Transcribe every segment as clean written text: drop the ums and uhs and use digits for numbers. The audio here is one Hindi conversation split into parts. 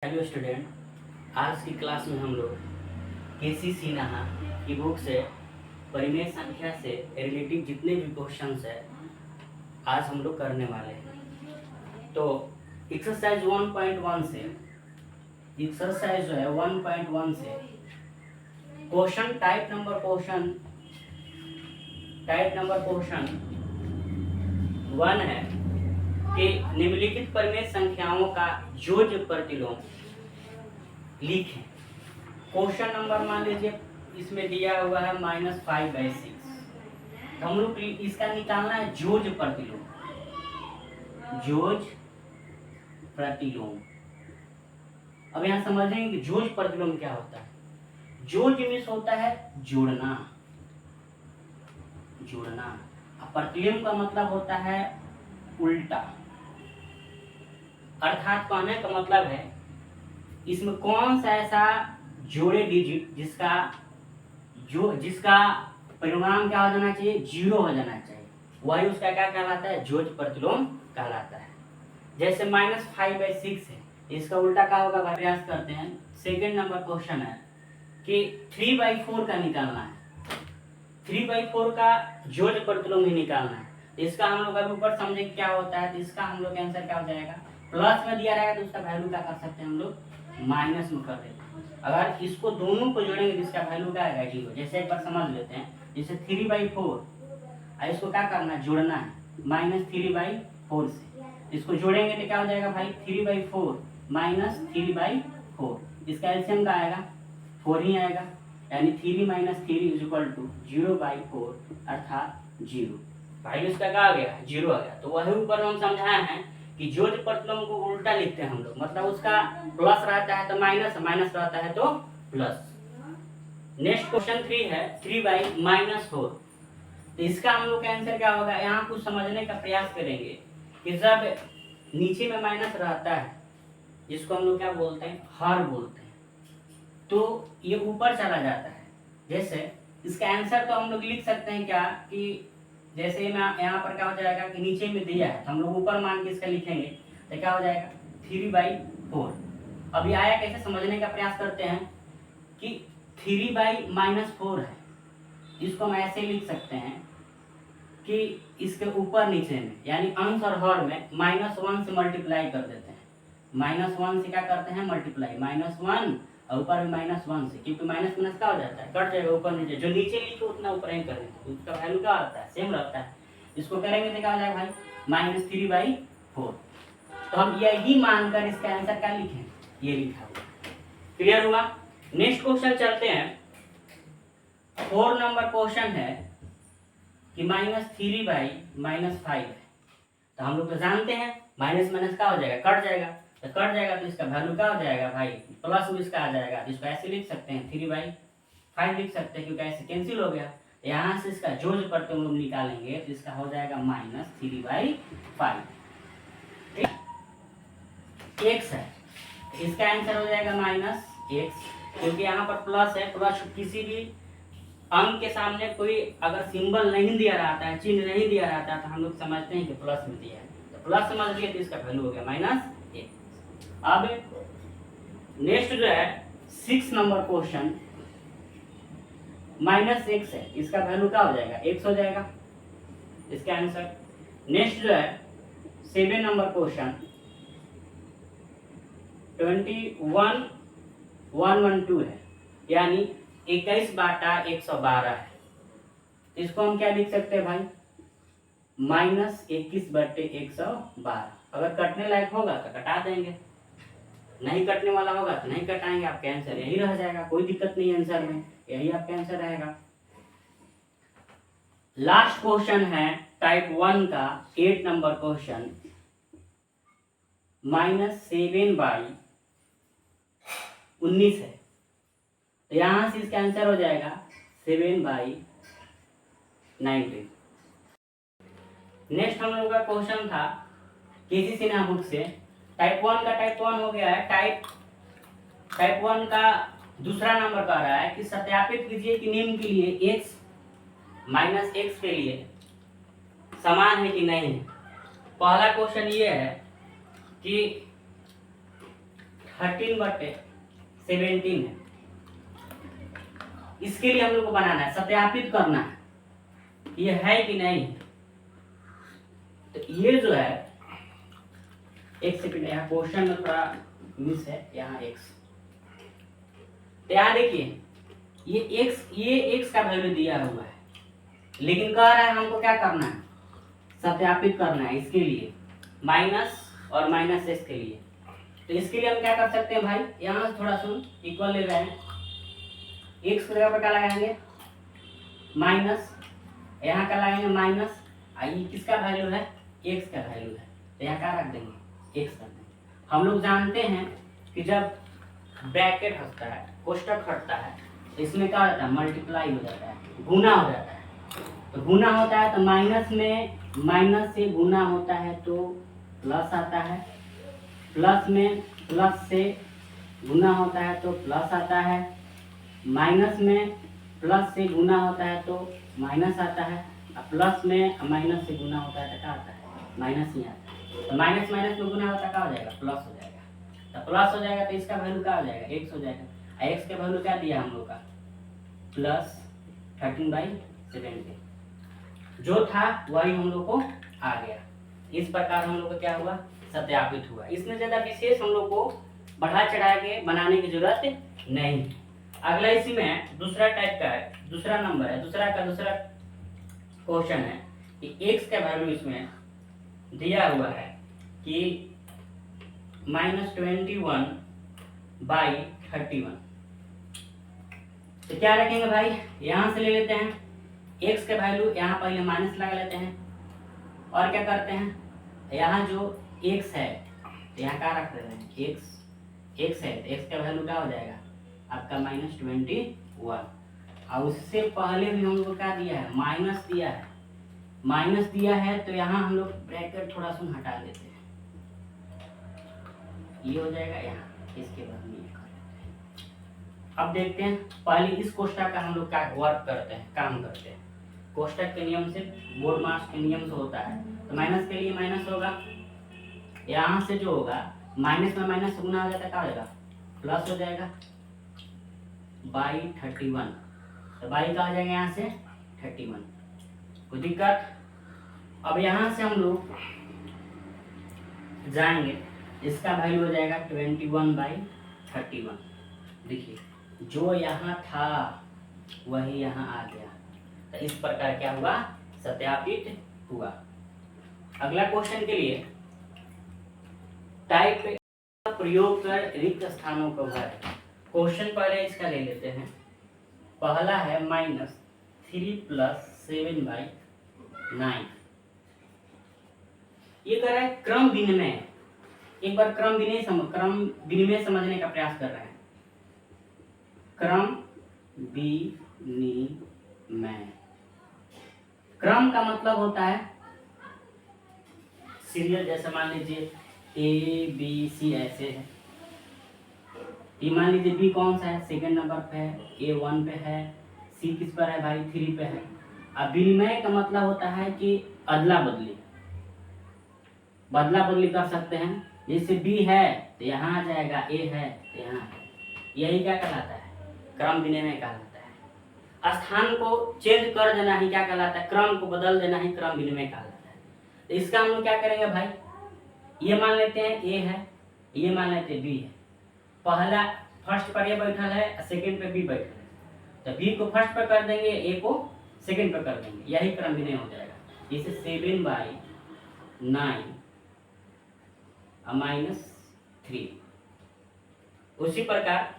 हेलो स्टूडेंट, आज की क्लास में हम लोग केसी सिन्हा की बुक से परिमेय संख्या से रिलेटिव जितने भी क्वेश्चंस है आज हम लोग करने वाले हैं। तो एक्सरसाइज 1.1 से एक्सरसाइज जो है 1.1 से क्वेश्चन टाइप नंबर क्वेश्चन 1 है कि निम्नलिखित परिमेय संख्याओं का जोड़ प्रतिलोम लिखें। क्वेश्चन नंबर मान लीजिए इसमें दिया हुआ है -5/6। तो हम लोग इसका निकालना है जोड़ प्रतिलोम। जोड़ प्रतिलोम। अब यहाँ समझेंगे कि जोड़ प्रतिलोम क्या होता है। जोड़ मीन्स होता है जोड़ना। प्रतिलोम का मतलब होता है उल्टा। अर्थात कहने का मतलब है इसमें कौन सा ऐसा जोड़े डिजिट जिसका परिणाम क्या हो जाना चाहिए, 0 हो जाना चाहिए, वही उसका क्या कहलाता है, जोड़ प्रतिलोम कहलाता है। जैसे -5/6 है, इसका उल्टा क्या होगा भाई, प्रयास करते हैं। सेकंड नंबर क्वेश्चन है कि 3/4 का निकालना है। 3/4 का जोड़ प्रतिलोम ही निकालना है। इसका हम लोग अभी ऊपर समझेंगे क्या होता है। तो इसका हम लोग आंसर क्या हो जाएगा, प्लस में दिया रहेगा तो उसका वैल्यू क्या कर सकते हैं हम लोग, माइनस में कर देते हैं। अगर इसको दोनों को जोड़ेंगे तो इसका वैल्यू क्या आएगा, 0। जैसे एक बार समझ लेते हैं, जैसे 3/4 इसको क्या करना है, जोड़ना है -3/4 से। इसको जोड़ेंगे तो क्या हो जाएगा भाई, 3/4 -3/4। इसका एलसीएम क्या आएगा, 4 ही आएगा। यानी 3 - 3 = 0/4 अर्थात 0। भाई इसका क्या आ गया, 0 आ गया। तो वही ऊपर हम समझाए हैं कि जोड़ प्रतिलोम को उल्टा लिखते हैं हम लोग। मतलब उसका प्लस रहता है तो माइनस, माइनस रहता है तो प्लस। नेक्स्ट क्वेश्चन 3 है 3/-4। तो इसका हम लोग का आंसर क्या होगा, यहाँ कुछ समझने का प्रयास करेंगे कि जब नीचे में माइनस रहता है, जिसको हम लोग क्या बोलते हैं, हर बोलते हैं, तो ये ऊपर चला जाता है। जैसे इसका आंसर तो हम लोग लिख सकते हैं क्या, कि जैसे यहाँ पर क्या हो जाएगा कि नीचे में दिया है तो हम लोग ऊपर मान के इसका लिखेंगे तो क्या हो जाएगा 3/4। अभी आया कैसे समझने का प्रयास करते हैं कि 3/-4 है। इसको हम ऐसे लिख सकते हैं कि इसके ऊपर नीचे में यानी अंश और हर में -1 से मल्टीप्लाई कर देते हैं। -1 से क्या करते हैं, मल्टीप्लाई, -1 और ऊपर में -1 से, क्योंकि माइनस माइनस क्या हो जाता है, कट जाएगा ऊपर नीचे। जो नीचे लिखे उतना ऊपर ही करेंगे, उसका वैल्यू क्या आता है, सेम रहता है। इसको करेंगे तो क्या हो जाएगा भाई, -3/4। तो हम यही मानकर इसका आंसर क्या लिखें, ये लिखा हुआ। क्लियर हुआ। नेक्स्ट क्वेश्चन चलते हैं। 4 नंबर क्वेश्चन है कि -3/-5 है। तो हम लोग तो जानते हैं माइनस माइनस क्या हो जाएगा, कट जाएगा। तो कट जाएगा तो इसका वैल्यू क्या हो जाएगा भाई, प्लस में इसका आ जाएगा। तो इसको ऐसे लिख सकते हैं 3/5 लिख सकते हैं, क्योंकि ऐसे कैंसिल हो गया। यहाँ से इसका जोड़ करते हम लोग निकालेंगे तो इसका हो जाएगा -3/5। x है, इसका आंसर हो जाएगा -x, क्योंकि यहाँ पर प्लस है। प्लस किसी भी अंक के सामने कोई अगर सिंबल नहीं दिया रहता है, चिन्ह नहीं दिया रहता है, तो हम लोग समझते हैं कि प्लस में दिया है। तो प्लस समझ लिए तो इसका वैल्यू हो गया -1। अब नेक्स्ट जो है 6 नंबर क्वेश्चन -x है, इसका वैल्यू क्या हो जाएगा, x हो जाएगा इसका आंसर। नेक्स्ट जो है 7 नंबर क्वेश्चन 21/112 है, यानी 21/112 है। इसको हम क्या लिख सकते हैं भाई, -21/112। अगर कटने लायक होगा तो कटा देंगे, नहीं कटने वाला होगा तो नहीं कटाएंगे। आपका आंसर यही रह जाएगा, कोई दिक्कत नहीं आंसर में, यही आपका आंसर रहेगा। लास्ट क्वेश्चन है टाइप 1 का 8 नंबर क्वेश्चन -7/19 है। तो यहां से इसका आंसर हो जाएगा 7/19। नेक्स्ट हम लोग का क्वेश्चन था केसी सिन्हा बुक से, टाइप 1 का टाइप 1 हो गया है। टाइप 1 का दूसरा नंबर कह रहा है कि सत्यापित कीजिए कि निम्न के लिए x -x के लिए समान है कि नहीं है। पहला क्वेश्चन ये है कि 13/17 है। इसके लिए हम लोग को बनाना है, सत्यापित करना है ये है कि नहीं। तो ये जो है, एक सेकंड, यहाँ क्वेश्चन में थोड़ा मिस है, यहाँ एक्स, तो यहाँ देखिए ये एक्स का वैल्यू दिया हुआ है, लेकिन कह रहा है हमको क्या करना है, सत्यापित करना है। इसके लिए माइनस और माइनस एस के लिए, तो इसके लिए हम क्या कर सकते हैं भाई, यहाँ से थोड़ा सुन इक्वल ले रहे हैं, एक्स की जगह पर क्या लगाएंगे माइनस, यहाँ का लगाएंगे माइनस, ये किसका वैल्यू है, एक्स का वैल्यू है, तो यहाँ क्या रख देंगे, एक्स कर देंगे। हम लोग जानते हैं कि जब ब्रैकेट हटता है, कोष्टक हटता है, तो इसमें क्या होता है, मल्टीप्लाई हो जाता है, गुना हो जाता है। तो गुना होता है तो माइनस में माइनस से गुना होता है तो प्लस आता है, प्लस में प्लस से गुना होता है तो प्लस आता है, माइनस में प्लस से गुना होता है तो माइनस आता है, और प्लस में माइनस से गुना होता है तो क्या आता है, माइनस ही आता है। तो माइनस माइनस में गुना होता है क्या हो जाएगा, प्लस हो जाएगा। तो प्लस हो जाएगा तो इसका वैल्यू क्या हो जाएगा, एक्स हो जाएगा। एक्स का वैल्यू क्या दिया हम लोग का, प्लस 13/17 जो था वही हम लोग को आ गया। इस प्रकार हम लोग को क्या हुआ, सत्यापित हुआ। इसमें ज्यादा विशेष हम लोग को बढ़ा चढ़ा के बनाने की जरूरत नहीं। अगला इसी में दूसरा टाइप का है, दूसरा नंबर है, दूसरा क्वेश्चन है कि एक्स का वैल्यू इसमें दिया हुआ है कि -21/31। तो क्या रखेंगे भाई, यहां से ले लेते हैं एक्स का वैल्यू, यहाँ पहले माइनस लगा लेते हैं, और क्या करते हैं, यहाँ जो एक्स है तो यहाँ क्या रख देते हैं, एक्स है तो एक्स का वैल्यू क्या हो जाएगा आपका -21। और उससे पहले भी हम लोग को क्या दिया है, माइनस दिया है, तो यहाँ हम लोग ब्रैकेट थोड़ा सा हटा देते हैं, ये हो जाएगा यहाँ, इसके बाद में ये कर लेते हैं। अब देखते हैं पहले इस कोष्टक का हम लोग क्या वर्क करते हैं, काम करते हैं। कोष्टक के नियम से, बोर्ड मास के नियम से होता है, तो माइनस के लिए माइनस होगा, यहाँ से जो होगा माइनस में माइनस गुना हो जाता है, क्या हो जाएगा, प्लस हो जाएगा /31। तो बाई का आ जाएगा यहाँ से 31, कोई दिक्कत। अब यहाँ से हम लोग जाएंगे, इसका वैल्यू हो जाएगा 21/31। देखिए जो यहाँ था वही यहाँ आ गया, तो इस प्रकार क्या हुआ, सत्यापित हुआ। अगला क्वेश्चन के लिए, टाइप का प्रयोग कर रिक्त स्थानों को भर। क्वेश्चन पहले इसका ले लेते हैं। पहला है -3 + 7/9। ये कर रहा है क्रम विनिमय। एक बार क्रम विनिमय समझने का प्रयास कर रहे हैं। क्रम विनिमय, क्रम का मतलब होता है सीरियल, जैसे मान लीजिए ABC ऐसे है, ये मान लीजिए B कौन सा है, सेकंड नंबर पे है, A 1 पे है, C किस पर है भाई, 3 पे है। अब विनिमय का मतलब होता है कि अदला बदली कर सकते हैं। जैसे B है तो यहाँ आ जाएगा, A है तो यहाँ है, यही क्या कहलाता है, क्रम विनिमय कहलाता है। स्थान को चेंज कर देना ही क्या कहलाता है, क्रम को बदल देना ही क्रम विनिमय कहलाता है। तो इसका हम लोग क्या करेंगे भाई, ये मान लेते हैं A है, ये मान लेते हैं B है। पहला फर्स्ट पर ये बैठल है, सेकंड पे B बैठल है, तो B को फर्स्ट पर कर देंगे, A को सेकंड पर कर देंगे, यही क्रम विनिमय हो जाएगा। इसे 7/9 -3। उसी प्रकार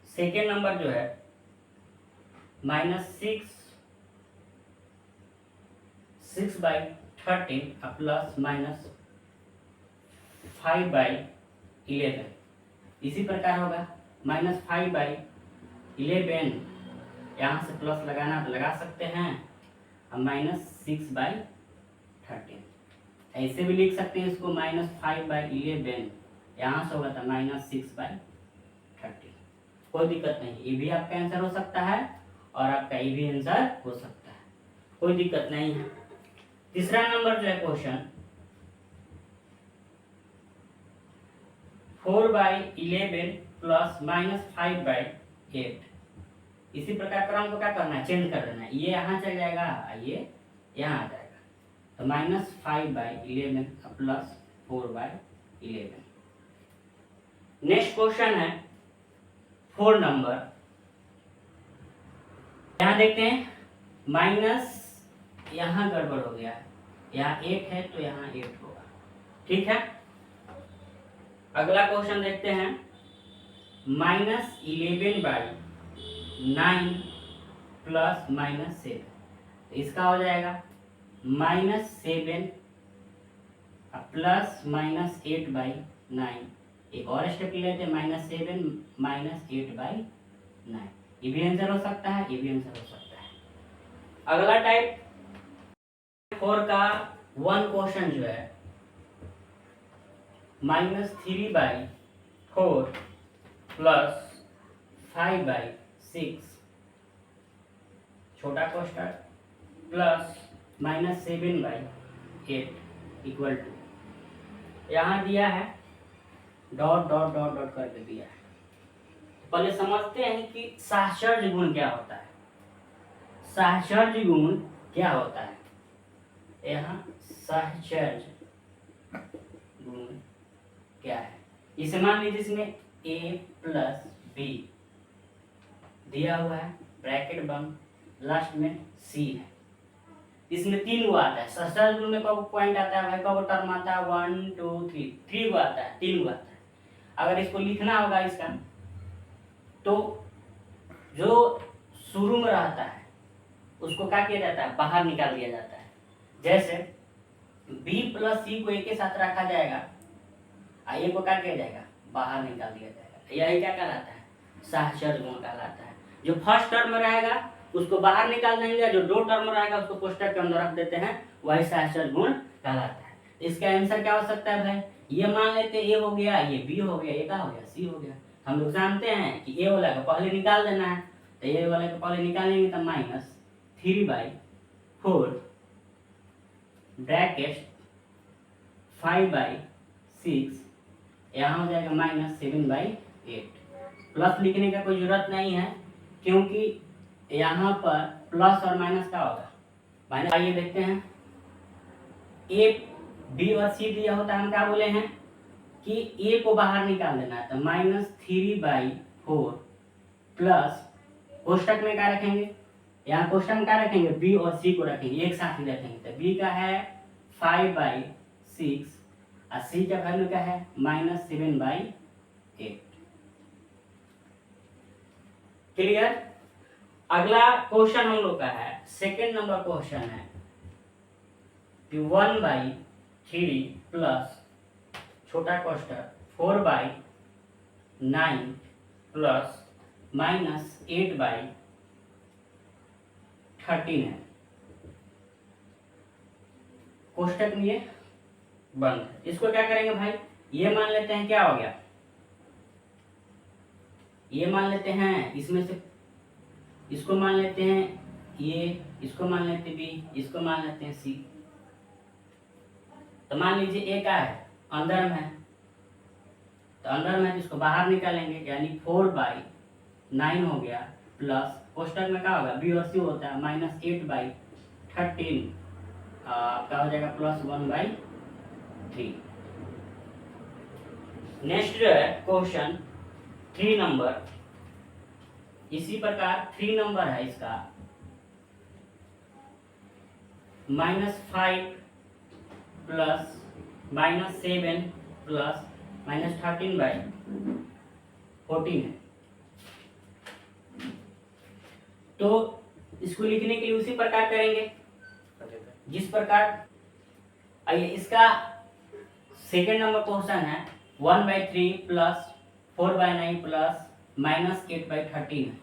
सेकेंड नंबर जो है -6/13 +-5/11। इसी प्रकार होगा -5/11, यहाँ से प्लस लगाना तो लगा सकते हैं, और -6/13 ऐसे भी लिख सकते हैं इसको, -5/11, यहाँ से होगा तो -6/13। कोई दिक्कत नहीं, ये भी आपका आंसर हो सकता है और आपका ये भी आंसर हो सकता है, कोई दिक्कत नहीं है। तीसरा नंबर जो है क्वेश्चन, 4/11 प्लस -5/8। इसी प्रकार क्रम को क्या करना है, चेंज कर देना है। ये यहाँ चल जाएगा, ये यहाँ आ जाएगा, तो -5/11 प्लस 4/11। नेक्स्ट क्वेश्चन है 4 नंबर। यहाँ देखते हैं माइनस, यहाँ गड़बड़ हो गया है, यहाँ 8 है तो यहाँ 8 होगा, ठीक है। अगला क्वेश्चन देखते हैं -11/9 प्लस -7। तो इसका हो जाएगा -7 प्लस -8/9। एक और स्टेप लेते हैं, -7 -8/9। ये भी आंसर हो सकता है, ये भी आंसर हो सकता है। अगला टाइप 4 का 1 क्वेश्चन जो है -3/4 प्लस 5/6 छोटा कोष्ठक प्लस -7/8 इक्वल टू, यहाँ दिया है डॉट डॉट डॉट डॉट करके दिया है। पहले समझते हैं कि सहचर्य गुण क्या होता है। सहचर्य गुण क्या होता है, यहाँ सहचर्य गुण क्या है। इसे मान लीजिए इसमें a प्लस बी दिया हुआ है, ब्रैकेट बंद, लास्ट में c है। इसमें 3 गो आता है। सहचर्य गुण में कब पॉइंट आता है भाई, कब टर्म आता है, 1 2 3 गो आता है, 3 गो आता है। अगर इसको लिखना होगा इसका, तो जो शुरू में रहता है उसको क्या किया जाता है, बाहर निकाल दिया जाता है। जैसे b प्लस c को एक के साथ रखा जाएगा, a को क्या किया जाएगा, बाहर निकाल दिया जाएगा। यही क्या कहलाता है, सहचर्य गुण कहलाता है। जो फर्स्ट टर्म में रहेगा उसको बाहर निकाल देंगे, जो 2 टर्म में रहेगा उसको कोष्ठक के अंदर रख देते हैं, वही सहचर्य गुण कहलाता है। इसका आंसर क्या हो सकता है भाई, ये मान लेते हैं a हो गया, ये b हो गया, ये क्या हो गया, c हो गया। हम लोग जानते हैं कि a वाला को पहले निकाल देना है, तो a वाला को पहले निकालेंगे तो -3/4 ब्रैकेट 5/6, यहाँ हो जाएगा -7/8। प्लस लिखने का कोई जरूरत नहीं है, क्योंकि यहाँ पर प्लस और माइनस क्या होगा, माइनस। आइए देखते हैं, a b और c दिया होता है, हम क्या बोले हैं कि a को बाहर निकाल देना है, तो -3/4 प्लस कोष्ठक में क्या रखेंगे, यहाँ कोष्ठक में क्या रखेंगे, b और c को रखेंगे, एक साथ ही रखेंगे। तो b का है 5/6 और c का वैल्यू क्या है -7/8। क्लियर। अगला क्वेश्चन हम लोग का है सेकेंड नंबर क्वेश्चन है कि 1/3 प्लस छोटा कोष्ठक 4/9 प्लस -8/13 है। कोष्ठक में ये बंद है। इसको क्या करेंगे भाई, ये मान लेते हैं क्या हो गया, ये मान लेते हैं इसमें से, इसको मान लेते हैं ये, इसको मान लेते बी, इसको मान लेते हैं सी। तो मान लीजिए ए का है, अंदर में है, तो अंदर में इसको बाहर निकालेंगे, यानी 4/9 हो गया प्लस कोष्ठक में क्या होगा, बी और सी होता है -8/13, क्या हो जाएगा +1/3। नेक्स्ट जो है क्वेश्चन 3 नंबर, इसी प्रकार 3 नंबर है इसका, -5 प्लस -7 प्लस -13/14 है। तो इसको लिखने के लिए उसी प्रकार करेंगे जिस प्रकार, आइए इसका सेकेंड नंबर क्वेश्चन है 1/3 प्लस 4/9 प्लस -8/13 है।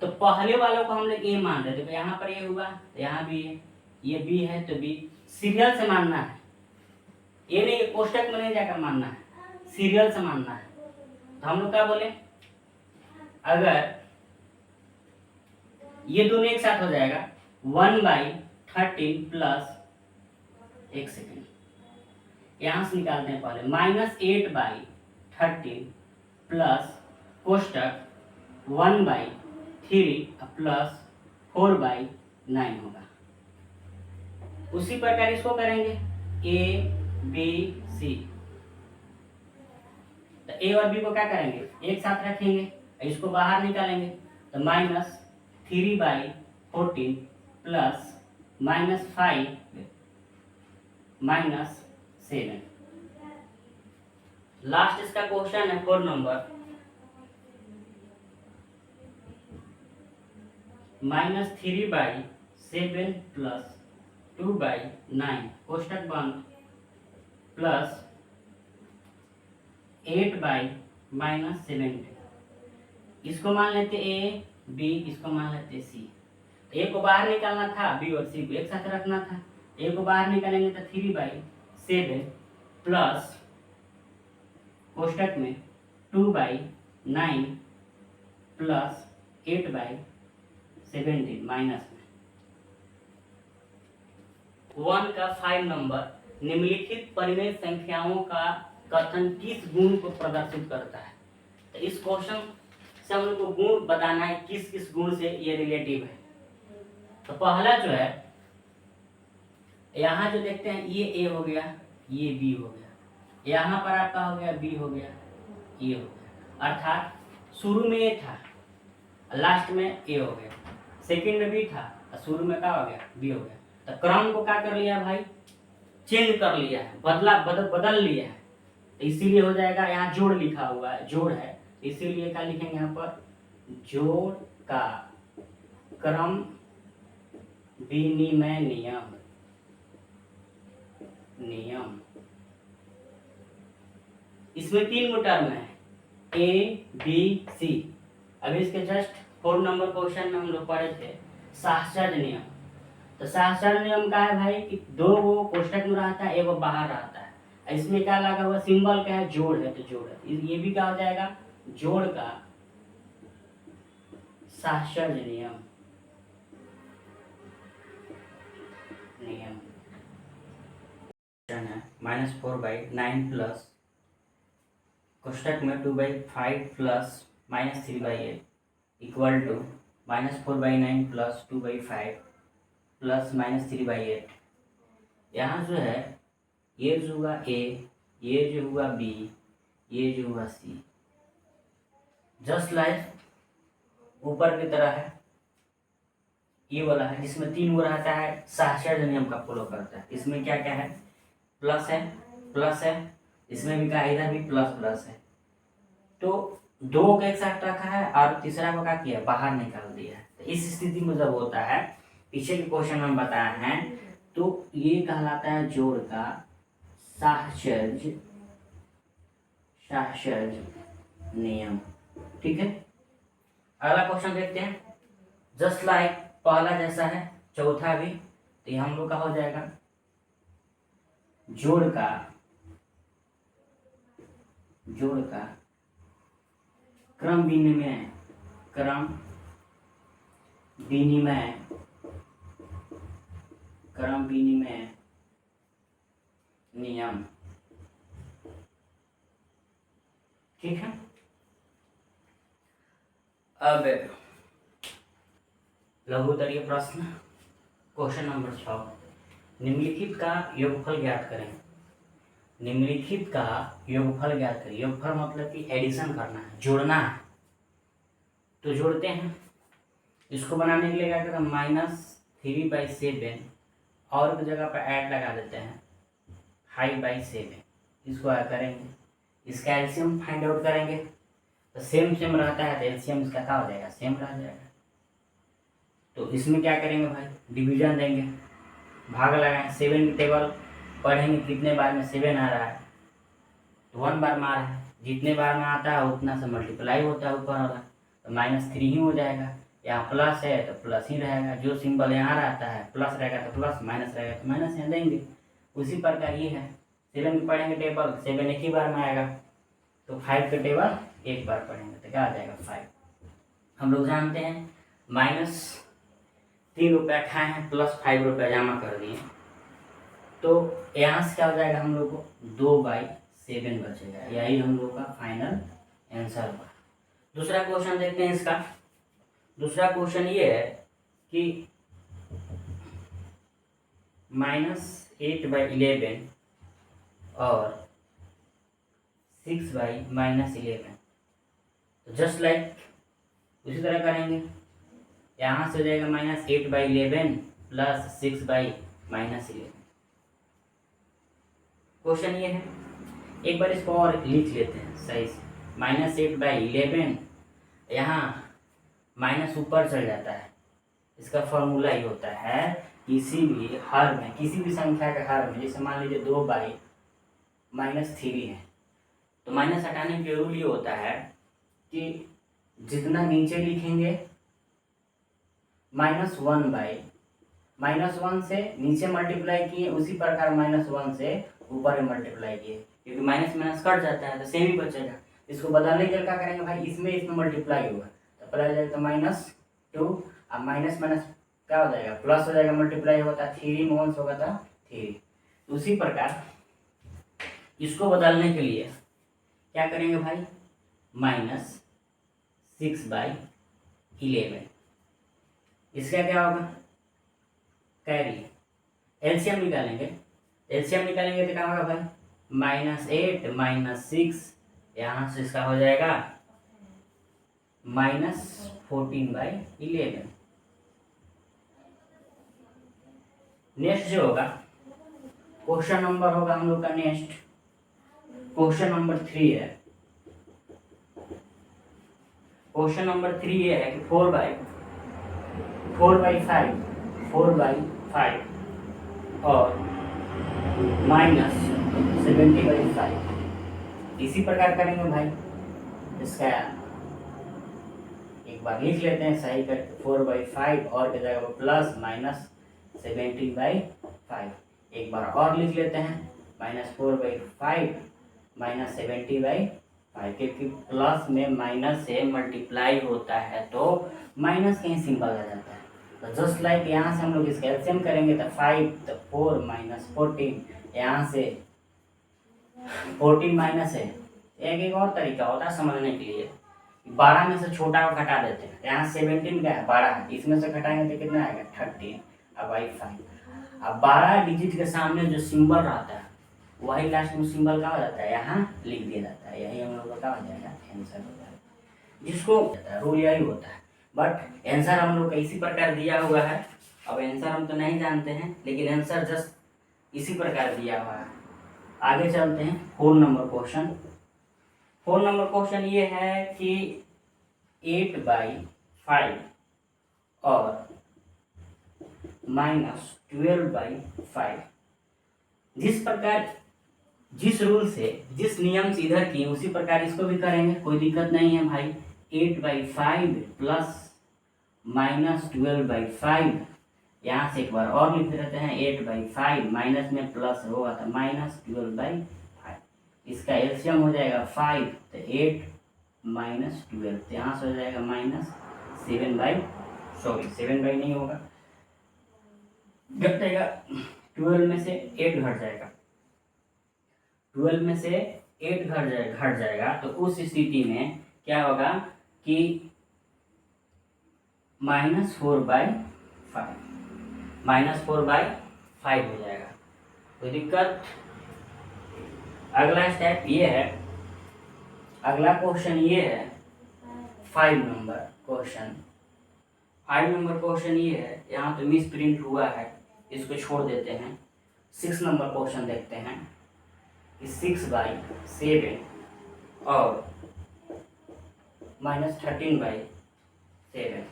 तो पहले वालों को हम लोग ए मान रहे थे, तो यहाँ पर ये हुआ, तो यहाँ भी ये बी है, तो बी सीरियल से मानना है, ये नहीं कोष्ठक में नहीं जाकर मानना है, सीरियल से मानना है। तो हम लोग क्या बोले, अगर ये दोनों एक साथ हो जाएगा 1/13 प्लस, एक सेकेंड यहां से निकालते हैं पहले, -8/13 13 प्लस कोष्टक 1/3 प्लस 4/9 होगा। उसी प्रकार इसको करेंगे ए बी सी। तो ए और बी को क्या करेंगे, एक साथ रखेंगे, इसको बाहर निकालेंगे तो -3/14 प्लस -5 -7। लास्ट इसका क्वेश्चन है 4 नंबर, -3/7 प्लस 2/9 कोष्टक बंद प्लस 8/-17। इसको मान लेते ए बी, इसको मान लेते सी। ए को बाहर निकालना था, बी और सी को एक साथ रखना था। ए को बाहर निकालेंगे तो 3/7 प्लस कोष्टक में 2/9 प्लस 8/17 माइनस में 1 का 5 नंबर, निम्नलिखित परिमेय संख्याओं का कथन किस गुण को प्रदर्शित करता है। तो इस क्वेश्चन से हम लोग को गुण बताना है, किस किस गुण से ये रिलेटिव है। तो पहला जो है, यहाँ जो देखते हैं ये ए हो गया, ये बी हो गया, यहाँ पर आपका हो गया बी हो गया, ये हो गया। अर्थात शुरू में ए था, लास्ट में ए हो गया, सेकंड में बी था, शुरू में क्या हो गया, बी हो गया। तो क्रम को क्या कर लिया भाई, चेंज कर लिया है, बदल लिया है। तो इसीलिए हो जाएगा, यहाँ जोड़ लिखा हुआ है, जोड़ है, इसीलिए क्या लिखेंगे यहाँ पर, जोड़ का क्रम विनिमय नियम। इसमें 3 टर्म है, ए बी सी। अभी इसके जस्ट 4 नंबर क्वेश्चन में हम लोग पढ़े थे सहचर्य नियम। तो सहचर्य नियम का है भाई कि 2 वो कोष्टक में रहता है, 1 वो बाहर रहता है। इसमें क्या लगा हुआ, सिंबल क्या है, जोड़ है, तो जोड़ है। ये भी क्या हो जाएगा, जोड़ का सहचर्य नियम। -4/9 प्लस कोष्टक में 2/5 plus -3/8 equal to -4/9 plus 2/5 plus -3/8। यहाँ जो है, ये जो हुआ ए, ये जो हुआ बी, ये जो हुआ सी, जस्ट लाइक ऊपर की तरह है, ये वाला है जिसमें 3 वो रहता है, सहचर्य नियम का फॉलो करता है। इसमें क्या क्या है, प्लस है, प्लस है, इसमें भी क्या, इधर भी प्लस प्लस है। तो 2 को एक साथ रखा है और तीसरा को क्या किया, बाहर निकाल दिया है। तो इस स्थिति में जब होता है, पीछे के क्वेश्चन में बताया है, तो ये कहलाता है जोड़ का सहचर्य नियम। ठीक है, अगला क्वेश्चन देखते हैं। जस्ट लाइक पहला जैसा है, चौथा भी, तो ये हम लोग का हो जाएगा जोड़ का क्रम विनिमय नियम। ठीक है, अब लघुत्तरीय प्रश्न क्वेश्चन नंबर 6, निम्नलिखित का योगफल ज्ञात करें। निम्नलिखित का योगफल ज्ञात करें। योगफल मतलब कि एडिशन करना है, जोड़ना है। तो जोड़ते हैं, इसको बनाने के लिए क्या करें, -3/7 और की जगह पर ऐड लगा देते हैं 5/7। इसको क्या करेंगे, इसका एलसीएम फाइंड आउट करेंगे। तो सेम रहता है, तो एलसीएम इसका क्या हो जाएगा, सेम रह जाएगा। तो इसमें क्या करेंगे भाई, डिवीजन देंगे, भाग लगाएं। 7 की टेबल पढ़ेंगे, कितने बार में 7 आ रहा है, तो 1 बार में आ रहा है, जितने बार में आता है उतना से मल्टीप्लाई होता है ऊपर वाला, तो -3 ही हो जाएगा। यहाँ प्लस है तो प्लस ही रहेगा, जो सिंबल यहाँ रहता है प्लस रहेगा तो प्लस, माइनस रहेगा तो माइनस यहाँ देंगे। उसी प्रकार ये है, 7 की पढ़ेंगे टेबल, 7 एक ही बार में आएगा, तो 5 का टेबल एक बार पढ़ेंगे तो क्या आ जाएगा, 5। हम लोग जानते हैं -3 रुपया खाए हैं, +5 रुपया जमा कर दिए, तो यहाँ से क्या हो जाएगा हम लोग को, 2/7 7 बचेगा। यही हम लोग का फाइनल आंसर होगा। दूसरा क्वेश्चन देखते हैं इसका। दूसरा क्वेश्चन ये है कि -8/11 और 6/-11, तो जस्ट लाइक उसी तरह करेंगे। यहाँ से हो जाएगा -8/11 प्लस 6/-11। क्वेश्चन ये है, एक बार इसको और लिख लेते हैं सही से। -8/11, यहाँ माइनस ऊपर चल जाता है। इसका फॉर्मूला ही होता है किसी भी हर में, किसी भी संख्या के हर में, जैसे मान लीजिए 2/-3 है, तो माइनस हटाने के रूल ये होता है कि जितना नीचे लिखेंगे -1 से नीचे मल्टीप्लाई किए, उसी प्रकार -1 से ऊपर मल्टीप्लाई किए, क्योंकि माइनस माइनस कट जाता है तो सेम ही बचेगा। इसको बदलने के लिए क्या करेंगे भाई, इसमें मल्टीप्लाई होगा तो पहले जाएगा -2, अब माइनस माइनस क्या हो जाएगा, प्लस हो जाएगा, मल्टीप्लाई होगा 3 में 1 होगा था 3। उसी प्रकार इसको बदलने के लिए क्या करेंगे भाई, -6/11, इसका क्या होगा, कैरी। एलसीएम निकालेंगे तो क्या होगा भाई, -8 -6, यहाँ से इसका हो जाएगा -14/11। नेक्स्ट जो होगा क्वेश्चन नंबर होगा हम लोग का, नेक्स्ट क्वेश्चन नंबर 3 है। क्वेश्चन नंबर 3 ये है कि 4/5 और -70/5, इसी प्रकार करेंगे भाई। इसका एक बार लिख लेते हैं सही करके, 4/5 और की जगह प्लस -70/5। एक बार और लिख लेते हैं, -4/5 -70/5, क्योंकि प्लस में माइनस से मल्टीप्लाई होता है तो माइनस कहीं सिंपल आ जाता है। तो जस्ट लाइक यहाँ से हम लोग इसका एलसीएम करेंगे तो 5 तो 4 -14, यहाँ से 14 माइनस है। एक और तरीका होता है समझने के लिए, 12 में से छोटा को घटा देते हैं। यहाँ 17 क्या है, 12 है, इसमें से घटाएंगे तो कितना आएगा 13। अब 5, अब 12 डिजिट के सामने जो सिंबल रहता है वही लास्ट में सिंबल का हो जाता है, यहाँ लिख दिया जाता है। यही हम लोग का हो जाएगा आंसर हो जाएगा, जिसको रूल यही होता है। बट आंसर हम लोग का इसी प्रकार दिया हुआ है। अब आंसर हम तो नहीं जानते हैं, लेकिन आंसर जस्ट इसी प्रकार दिया हुआ है। आगे चलते हैं 4 नंबर क्वेश्चन। 4 नंबर क्वेश्चन ये है कि 8/5 और -12/5, जिस प्रकार जिस रूल से जिस नियम से इधर किए उसी प्रकार इसको भी करेंगे, कोई दिक्कत नहीं है भाई। 8/5 प्लस -12/5, यहाँ से एक बार और लिख देते हैं 8/5, माइनस में प्लस होगा तो -12/5, इसका एलसीएम हो जाएगा 5, तो 8 -12, तो यहाँ से हो जाएगा -7 नहीं होगा, घट जाएगा 12 में से 8 घट जाएगा, 12 में से 8 घट जाएगा। तो उस स्थिति में क्या होगा कि -4/5 हो जाएगा। कोई दिक्कत? अगला स्टेप ये है, अगला क्वेश्चन ये है 5 नंबर क्वेश्चन। 5 नंबर क्वेश्चन ये है, यहाँ तो मिस प्रिंट हुआ है, इसको छोड़ देते हैं। 6 नंबर क्वेश्चन देखते हैं कि 6/7 और -13/7,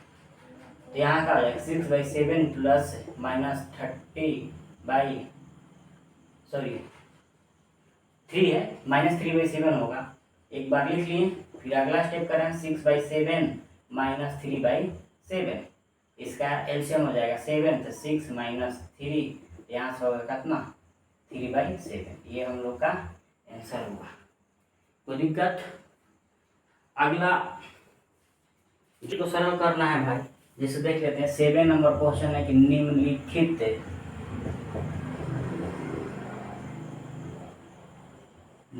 तो यहाँ का हो जाएगा 6/7 प्लस -3 है, -3/7 होगा। एक बार लिख लिए, फिर अगला स्टेप करें 6/7 -3/7, इसका एलसीएम हो जाएगा 7, तो 6 -3, यहाँ से होगा कितना 3/7। ये हम लोग का आंसर हुआ। कोई दिक्कत? अगला इसको सरल करना है भाई, जैसे देख लेते हैं 7 नंबर क्वेश्चन है कि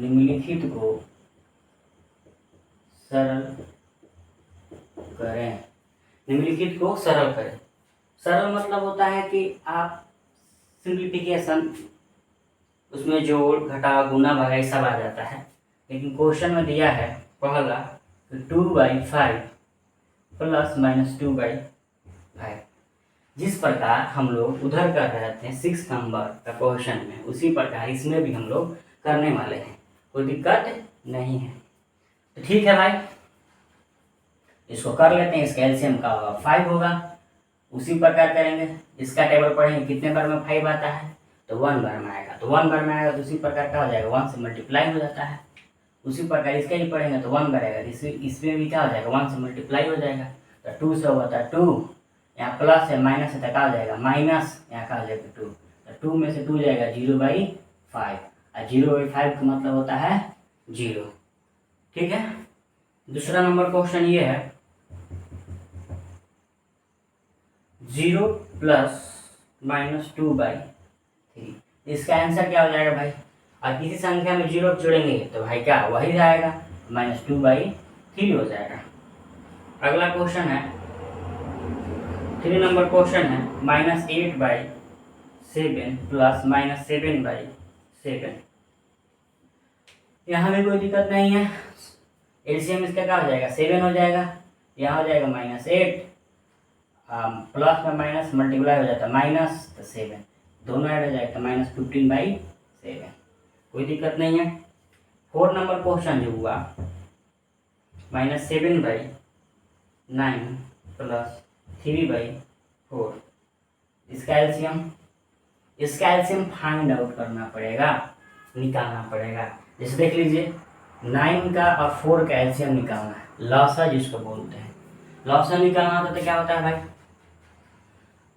निम्नलिखित को सरल करें। निम्नलिखित को सरल करें। सरल मतलब होता है कि आप सिंप्लीफिकेशन, उसमें जोड़ घटा गुना भागा सब आ जाता है। लेकिन क्वेश्चन में दिया है पहला 2/5 प्लस माइनस 2/5। जिस प्रकार हम लोग उधर कर रहे थे 6 नंबर का क्वेश्चन में, उसी प्रकार इसमें भी हम लोग करने वाले हैं। कोई दिक्कत नहीं है। तो ठीक है भाई, इसको कर लेते हैं। इसका एलसीएम का 5 होगा। उसी प्रकार करेंगे, इसका टेबल पढ़ेंगे कितने बार में 5 आता है, तो 1 बार में आएगा। तो 1 बार में आएगा तो उसी प्रकार क्या हो जाएगा, 1 से मल्टीप्लाई हो जाता है। उसी प्रकार इसका ही पढ़ेंगे तो 1 बार आएगा, इसमें भी क्या हो जाएगा, 1 से मल्टीप्लाई हो जाएगा। तो 2 से होता है 2, यहाँ प्लस है माइनस है तो क्या हो जाएगा माइनस, यहाँ क्या हो जाएगा 2। तो 2 में से 2 जाएगा 0/5, और 0/5 का मतलब होता है 0। ठीक है। दूसरा नंबर क्वेश्चन ये है 0 प्लस माइनस 2/3। इसका आंसर क्या हो जाएगा भाई, और किसी संख्या में 0 जोड़ेंगे तो भाई क्या वही जाएगा, -2/3 हो जाएगा। अगला क्वेश्चन है 3 नंबर क्वेश्चन है -8/7 प्लस -7/7। यहाँ भी कोई दिक्कत नहीं है। एलसीएम इसका क्या हो जाएगा, 7 हो जाएगा। यहाँ हो जाएगा -8, प्लस में माइनस मल्टीप्लाई हो जाता है माइनस, तो 7 दोनों ऐड हो जाएगा तो -15/7। कोई दिक्कत नहीं है। 4 नंबर क्वेश्चन जो हुआ -7/9 प्लस 3/4। इसका एलसीएम फाइंड आउट करना पड़ेगा, निकालना पड़ेगा। जैसे देख लीजिए 9 का और 4 का एलसीएम निकालना है, लॉसा जिसको बोलते हैं। लॉसा निकालना होता तो क्या होता है भाई,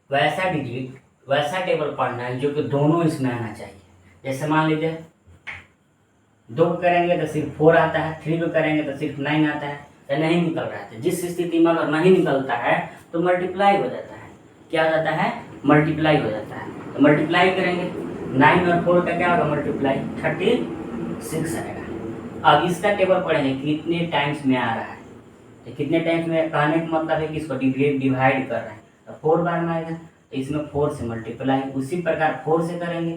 वैसा डिजिट वैसा टेबल पढ़ना है जो कि दोनों इसमें आना चाहिए। जैसे मान लीजिए 2 को करेंगे तो सिर्फ 4 आता है, 3 को करेंगे तो सिर्फ 9 आता है, तो नहीं निकल रहा है। जिस स्थिति में अगर नहीं निकलता है तो मल्टीप्लाई हो जाता है। क्या हो जाता है, मल्टीप्लाई हो जाता है। तो मल्टीप्लाई करेंगे 9 और 4 का क्या होगा मल्टीप्लाई, 36 आएगा। अब इसका टेबल पढ़ेंगे कितने टाइम्स में आ रहा है। तो कितने टाइम्स में कहने का मतलब है कि इसको डिवाइड कर रहे हैं, तो 4 बार में आएगा। तो इसमें 4 से मल्टीप्लाई, उसी प्रकार 4 से करेंगे,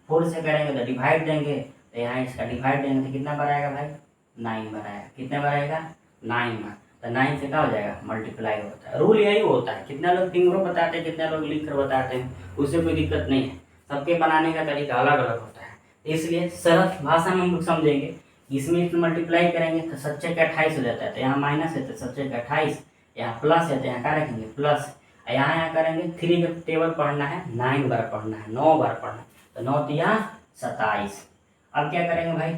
4 से करेंगे तो डिवाइड देंगे, तो यहाँ इसका डिवाइड देंगे तो कितना बार आएगा भाई, 9 बार आएगा। कितने बार आएगा, 9 बार। तो 9 से क्या हो जाएगा, मल्टीप्लाई होता है। रूल यही होता है। कितना लोग फिंगरों बताते हैं, कितना लोग लिख कर बताते हैं, उससे कोई दिक्कत नहीं है। सबके बनाने का तरीका अलग अलग होता है। इसलिए सरल भाषा में हम लोग समझेंगे। इसमें मल्टीप्लाई करेंगे तो 7 का 28 हो जाता है, तो यहाँ माइनस है तो 7 का 28, यहाँ प्लस है तो यहाँ क्या रखेंगे प्लस, यहाँ करेंगे 3 का टेबल पढ़ना है, 9 बार पढ़ना है, 9 बार पढ़ना है, तो 9 तिया 27। अब क्या करेंगे भाई,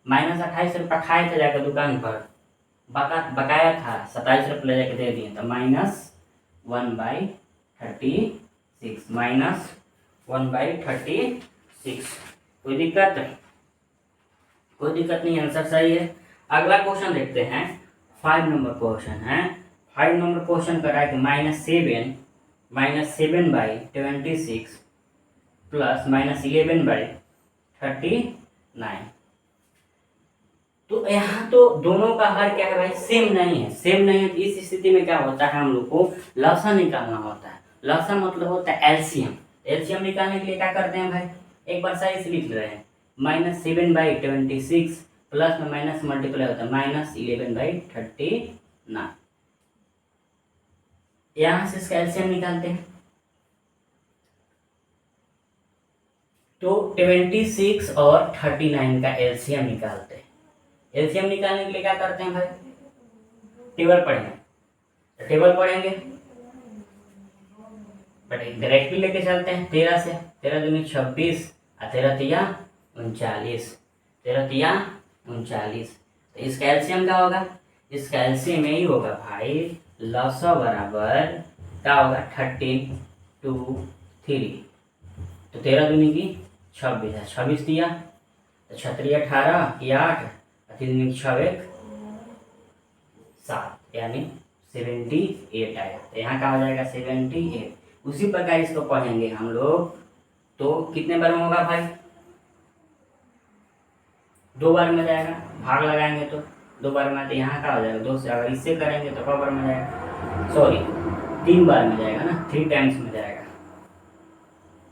-28 रुपये खाए थे जाकर दुकान पर, बकाया था 27 रुपये ले जाके दे दिए, तो -1/36 कोई दिक्कत नहीं, आंसर सही है। अगला क्वेश्चन देखते हैं। 5 नंबर क्वेश्चन है। 5 नंबर क्वेश्चन कर रहा है कि -7/26 प्लस -11/39। तो यहाँ तो दोनों का हर क्या है भाई, सेम नहीं है। सेम नहीं है तो इस स्थिति में क्या होता है, हम लोग को लसा निकालना होता है। लसा मतलब होता है एलसीएम। एलसीएम निकालने के लिए क्या करते हैं भाई, एक बार सही से लिख रहे हैं, -7/26 प्लस में माइनस मल्टीप्लाई होता है -11/39। यहाँ से इसका एलसीएम निकालते हैं तो 26 और 39 का एलसीएम निकालते हैं। एलसीएम निकालने के लिए क्या करते हैं भाई, टेबल पढ़ेंगे। तो टेबल पढ़ेंगे बट डायरेक्ट भी लेके चलते हैं। 13 से 13 दूनी 26 और 13 तिया 39, 13 तिया 39। तो इसका एलसीएम क्या होगा, इसका एलसीएम यही होगा भाई, लसा बराबर क्या होगा 13 2 3। तो 13 दूनी की 26 है, 26 दिया तो 36 18 की 8 और 3 दूनी की 6 1 7, यानी 78 आया। तो यहाँ का हो जाएगा 78। उसी प्रकार इसको पढ़ेंगे हम लोग तो कितने बार में होगा भाई, 2 बार में जाएगा, भाग लगाएंगे तो 2 बार में, तो यहाँ का हो जाएगा 2 से, अगर इससे करेंगे तो कब बार में जाएगा, सॉरी 3 बार में जाएगा ना, 3 टाइम्स में जाएगा,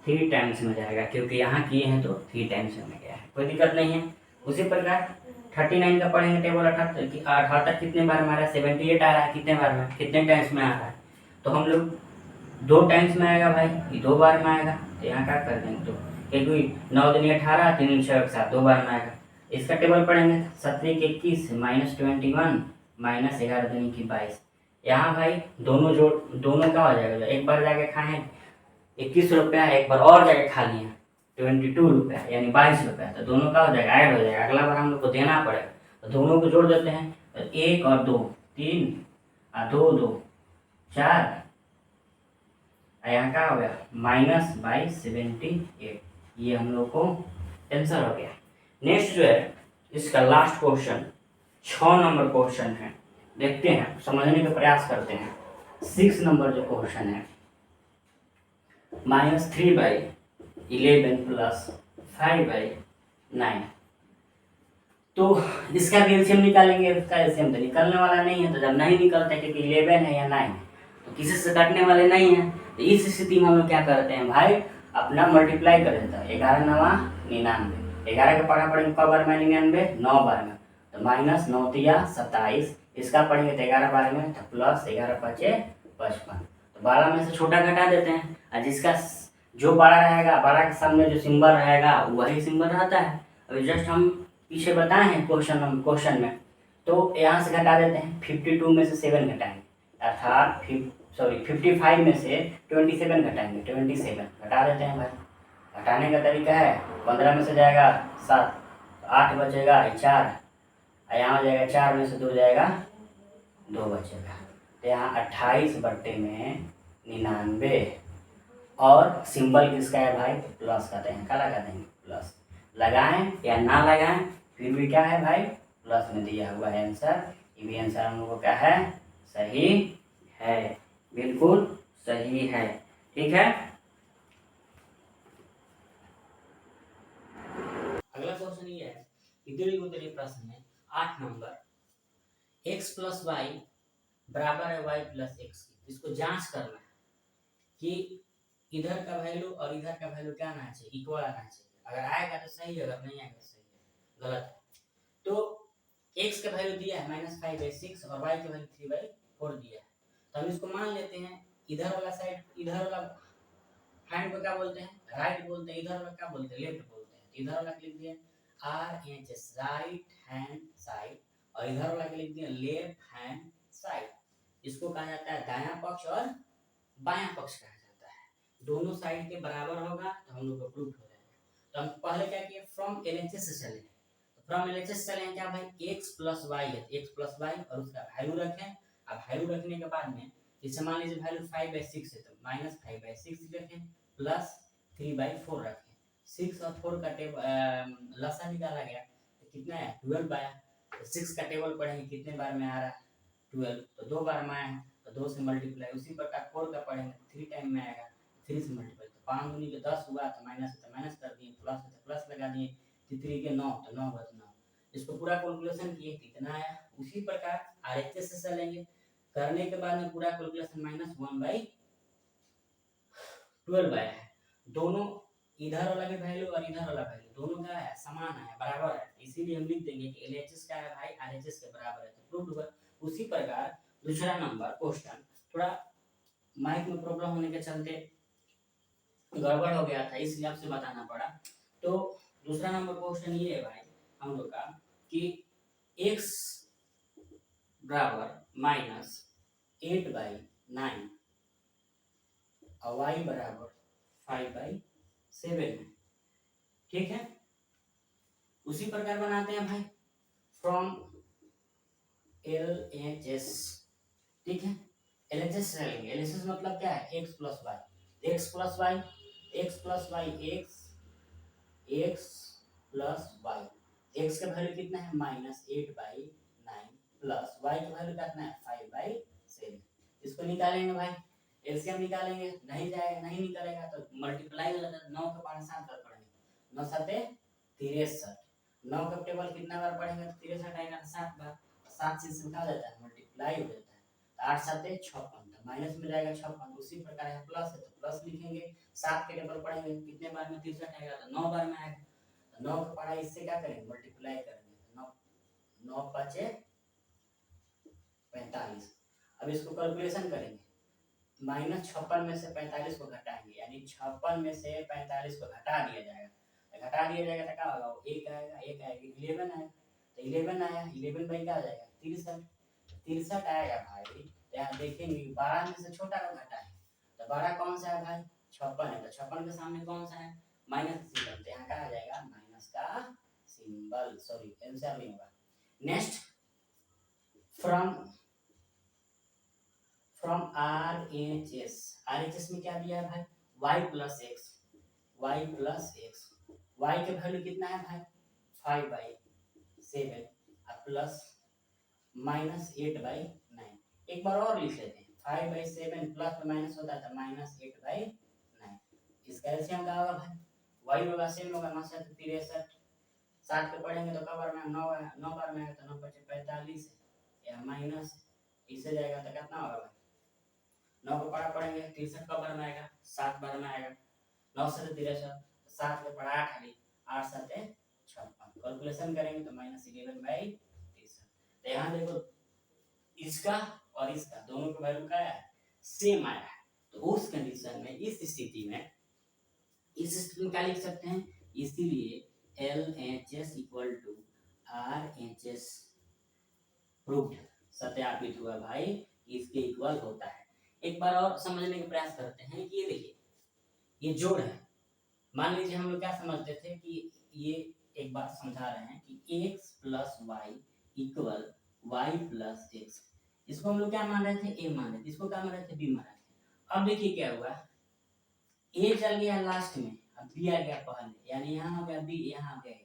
3 टाइम्स में जाएगा, क्योंकि यहाँ किए हैं तो 3 टाइम्स में गया है, कोई दिक्कत नहीं है। उसी प्रकार 39 का पढ़ेंगे टेबल, 78 कितने बार में आ रहा है, 78 आ रहा है, कितने बार में, कितने टाइम्स में आ रहा है, तो हम लोग 2 टाइम्स में आएगा भाई, ये 2 बार में आएगा, तो यहाँ क्या कर देंगे, तो क्योंकि 9 दूनी 18, 3 6 के साथ 2 बार में आएगा। इसका टेबल पढ़ेंगे, 17 के 21 माइनस 21 माइनस 11 दूनी की 22। यहाँ भाई दोनों जोड़, दोनों का हो जाएगा, एक बार जाके खाएं 21 रुपया, एक बार और जाके खा लिए 22 रुपया, यानी 22 रुपया, तो दोनों का हो जाएगा, ऐड हो जाएगा, अगला बार हम लोग को देना पड़ेगा, तो दोनों को जोड़ देते हैं, तो 1 और 2 3 और 2 2 4, यहाँ का हो गया माइनस 78, ये हम लोग को आंसर हो गया। नेक्स्ट जो है इसका लास्ट क्वेश्चन 6 नंबर क्वेश्चन है, देखते हैं, समझने का प्रयास करते हैं। 6 नंबर जो क्वेश्चन है, -3/11 प्लस 5/9, तो इसका भी एलसीएम निकालेंगे, इसका एलसीएम तो निकलने वाला नहीं है, तो जब नहीं निकलता क्योंकि 11 है या 9 है तो किसी से काटने वाले नहीं है, तो इस स्थिति में हम लोग क्या करते हैं भाई, अपना मल्टीप्लाई कर देता है, 11 9 99, 11 का पढ़ा पड़ेंगे कब बार में, 99 9 बार में, तो माइनस 9 तिया 27, इसका पढ़ेंगे तो 11 बार में, तो प्लस 11 5 55, तो 12 में से छोटा घटा देते हैं, और जिसका जो बड़ा रहेगा, बड़ा के सामने जो सिंबल रहेगा वही सिंबल रहता है। अभी जस्ट हम पीछे बताए हैं क्वेश्चन में, तो यहाँ से घटा देते हैं, 52 में से 7 घटाएंगे, अर्थात 55 में से 27 घटाएंगे, 27 घटा देते हैं भाई। घटाने का तरीका है, 15 में से जाएगा 7, 8 बचेगा 4, और यहाँ हो जाएगा 4 में से 2 जाएगा 2 बचेगा, तो यहाँ 28/99, और सिंबल किसका है भाई, प्लस का, तो यहाँ का लगा देंगे प्लस, लगाएं या ना लगाएं फिर भी क्या है भाई, प्लस में दिया हुआ है आंसर, ये भी आंसर हम लोग को क्या है, सही है, बिल्कुल सही है, ठीक है। अगला क्वेश्चन ये है, इधर उधर प्रश्न है 8 नंबर, x प्लस वाई बराबर है y प्लस एक्स की, इसको जांच करना है कि इधर का वैल्यू और इधर का वैल्यू क्या आना चाहिए, इक्वल आना चाहिए, अगर आएगा तो सही है, अगर नहीं आएगा तो सही है, गलत है। तो x का वैल्यू दिया है -5/6 और y का वैल्यू 3/4 दिया है, तो हम इसको मान लेते हैं, इधर वाला साइड, इधर वाला हैंड को क्या बोलते हैं, राइट बोलते हैं, इधर वाला क्या बोलते हैं, लेफ्ट बोलते हैं, इधर वाला लिख दिया RHS राइट हैंड साइड, और इधर वाला लिख दिया लेफ्ट हैंड साइड, इसको कहा जाता है दायां पक्ष और बायां पक्ष कहा जाता है, दोनों साइड के बराबर होगा तो हम लोग को प्रूफ हो जाएगा। तो हम पहले क्या किए, फ्रॉम एलएचएस से चले, फ्रॉम एलएचएस चले क्या भाई, x प्लस वाई है, x प्लस वाई और उसका वैल्यू रखें, अब वैल्यू रखने के बाद में जैसे मान लीजिए वैल्यू 5/6 है, तो -5/6 रखें, प्लस 3/4 रखें, 6 और 4 का लसा निकाला गया तो कितना है 12 आया, तो 6 का टेबल पढ़ेंगे कितने बार में आ रहा है 12, तो 2 बार में आया है, तो 2 से मल्टीप्लाई, उसी प्रकार 4 का पढ़ेंगे 3 टाइम में आएगा, 3 से मल्टीप्लाई, तो 5 दूनी के 10 हुआ, तो माइनस कर दिए, प्लस है तो प्लस लगा दिए, 3 के 9, तो 9 बच 9, इसको पूरा कैलकुलेशन किए कितना आया, उसी प्रकार आरएचएस से चलेंगे, करने के बाद में पूरा कैलकुलेशन -1/12 आया है, दोनों इधर वाला भी वैल्यू और इधर वाला वैल्यू दोनों का है समान है, बराबर है, इसीलिए हम लिख देंगे कि एलएचएस का है भाई आरएचएस के बराबर है, तो प्रूफ हुआ। उसी प्रकार दूसरा नंबर क्वेश्चन, थोड़ा माइक में प्रॉब्लम होने के चलते गड़बड़ हो गया था, इसलिए आपसे बताना पड़ा। तो दूसरा नंबर क्वेश्चन ये है भाई हम लोग का कि x बराबर -8/9 और y बराबर 5/7 है, ठीक है। उसी प्रकार बनाते हैं भाई फ्रॉम LHS, ठीक है, LHS चलेंगे, LHS मतलब क्या है x plus y, x plus y, x plus y, x plus y, x का वैल्यू कितना है -8/9 प्लस y का वैल्यू कितना है 5/7, इसको निकालेंगे भाई, एलसीएम निकालेंगे, नहीं जाएगा, नहीं निकलेगा तो मल्टीप्लाई हो जाता है, 9 के 5 7 कर पड़ेंगे, 9 7 63, 9 का टेबल कितना बार पढ़ेंगे तो 63 आएगा 7 बार। 7 से इसमें क्या हो जाता है मल्टीप्लाई हो जाता है। तो 8 7 56, तो माइनस में जाएगा 56। उसी प्रकार यहाँ प्लस है तो प्लस लिखेंगे। 7 के टेबल पढ़ेंगे कितने बार में 63 आएगा तो 9 बार में आएगा। तो 9 का पढ़ा इससे क्या करेंगे मल्टीप्लाई करेंगे। 9 9 5 45। अब इसको कैलकुलेशन करेंगे। -56 में से 45 को घटाएंगे, यानी 56 में से 45 को घटा दिया जाएगा। घटा दिया जाएगा तो क्या होगा, वो 1 आएगा, 1 आएगा 11 आएगा। तो 11 आया, 11 बाई क्या आ जाएगा 63। 63 आएगा भाई। तो यहाँ देखेंगे 12 में से छोटा का घटा है, तो बड़ा कौन सा है भाई 56 है। तो 56 के सामने कौन सा है माइनस सिंबल, तो यहाँ क्या आ जाएगा माइनस का सिंबल। सॉरी आंसर नहीं होगा। Next from RHS। RHS में क्या दिया है भाई y plus x. y plus x, y के वैल्यू कितना है भाई 5/7 प्लस -8/9। एक बार और लिख लेते हैं 5/7 प्लस में माइनस होता था -8/9। इसका एलसीएम क्या होगा भाई y होगा सेम होगा 9 से 63। 7 के पढ़ेंगे तो कब बार में 9 बार में आएगा तो 9 5 45 या माइनस इससे जाएगा तो कितना होगा भाई 9 को पढ़ा पढ़ेंगे 63 कब बार में आएगा 7 बार में आएगा। 9 से 63, 7 के पढ़ा 8 खाली 8 7 56। कैलकुलेशन करेंगे तो -11/63। तो यहाँ देखो इसका और इसका दोनों का वैल्यू क्या है सेम आया है। तो उस कंडीशन में इस स्थिति में क्या लिख सकते हैं, इसीलिए LHS = RHS प्रूव्ड, सत्यापित हुआ भाई इसके इक्वल होता है। एक बार और समझने का प्रयास करते हैं कि ये देखिए ये जोड़ है। मान लीजिए हम लोग क्या समझते थे कि ये एक बार समझा रहे हैं कि x + y = y + x। इसको हम लोग क्या मान रहे थे a मान रहे थे, इसको क्या मान रहे थे b मान रहे थे। अब देखिए क्या हुआ a चल गया लास्ट में, अब b आ गया पहले, यानी यहाँ हो गया b यहाँ आ गया।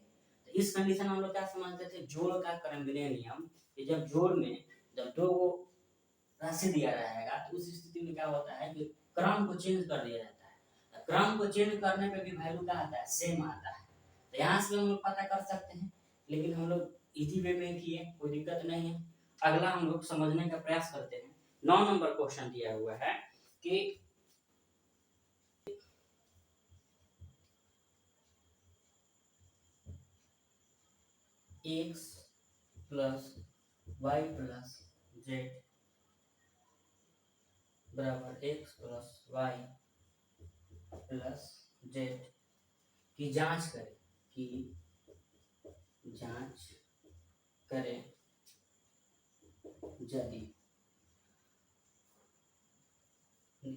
तो इस कंडीशन में हम लोग क्या समझते थे जोड़ का क्रमविलय नियम, कि जब जोड़ में जब दो राशि दिया रहेगा तो उस स्थिति में क्या होता है कि क्रम को चेंज कर दिया जाता है। क्रम को चेंज करने पे भी वैल्यू क्या आता है सेम आता है। तो यहाँ से हम लोग पता कर सकते हैं, लेकिन हम लोग इजी वे में किए कोई दिक्कत नहीं है। अगला हम लोग समझने का प्रयास करते हैं। 9 नंबर क्वेश्चन दिया हुआ है कि x + y + z बराबर x + y + z की जांच करें यदि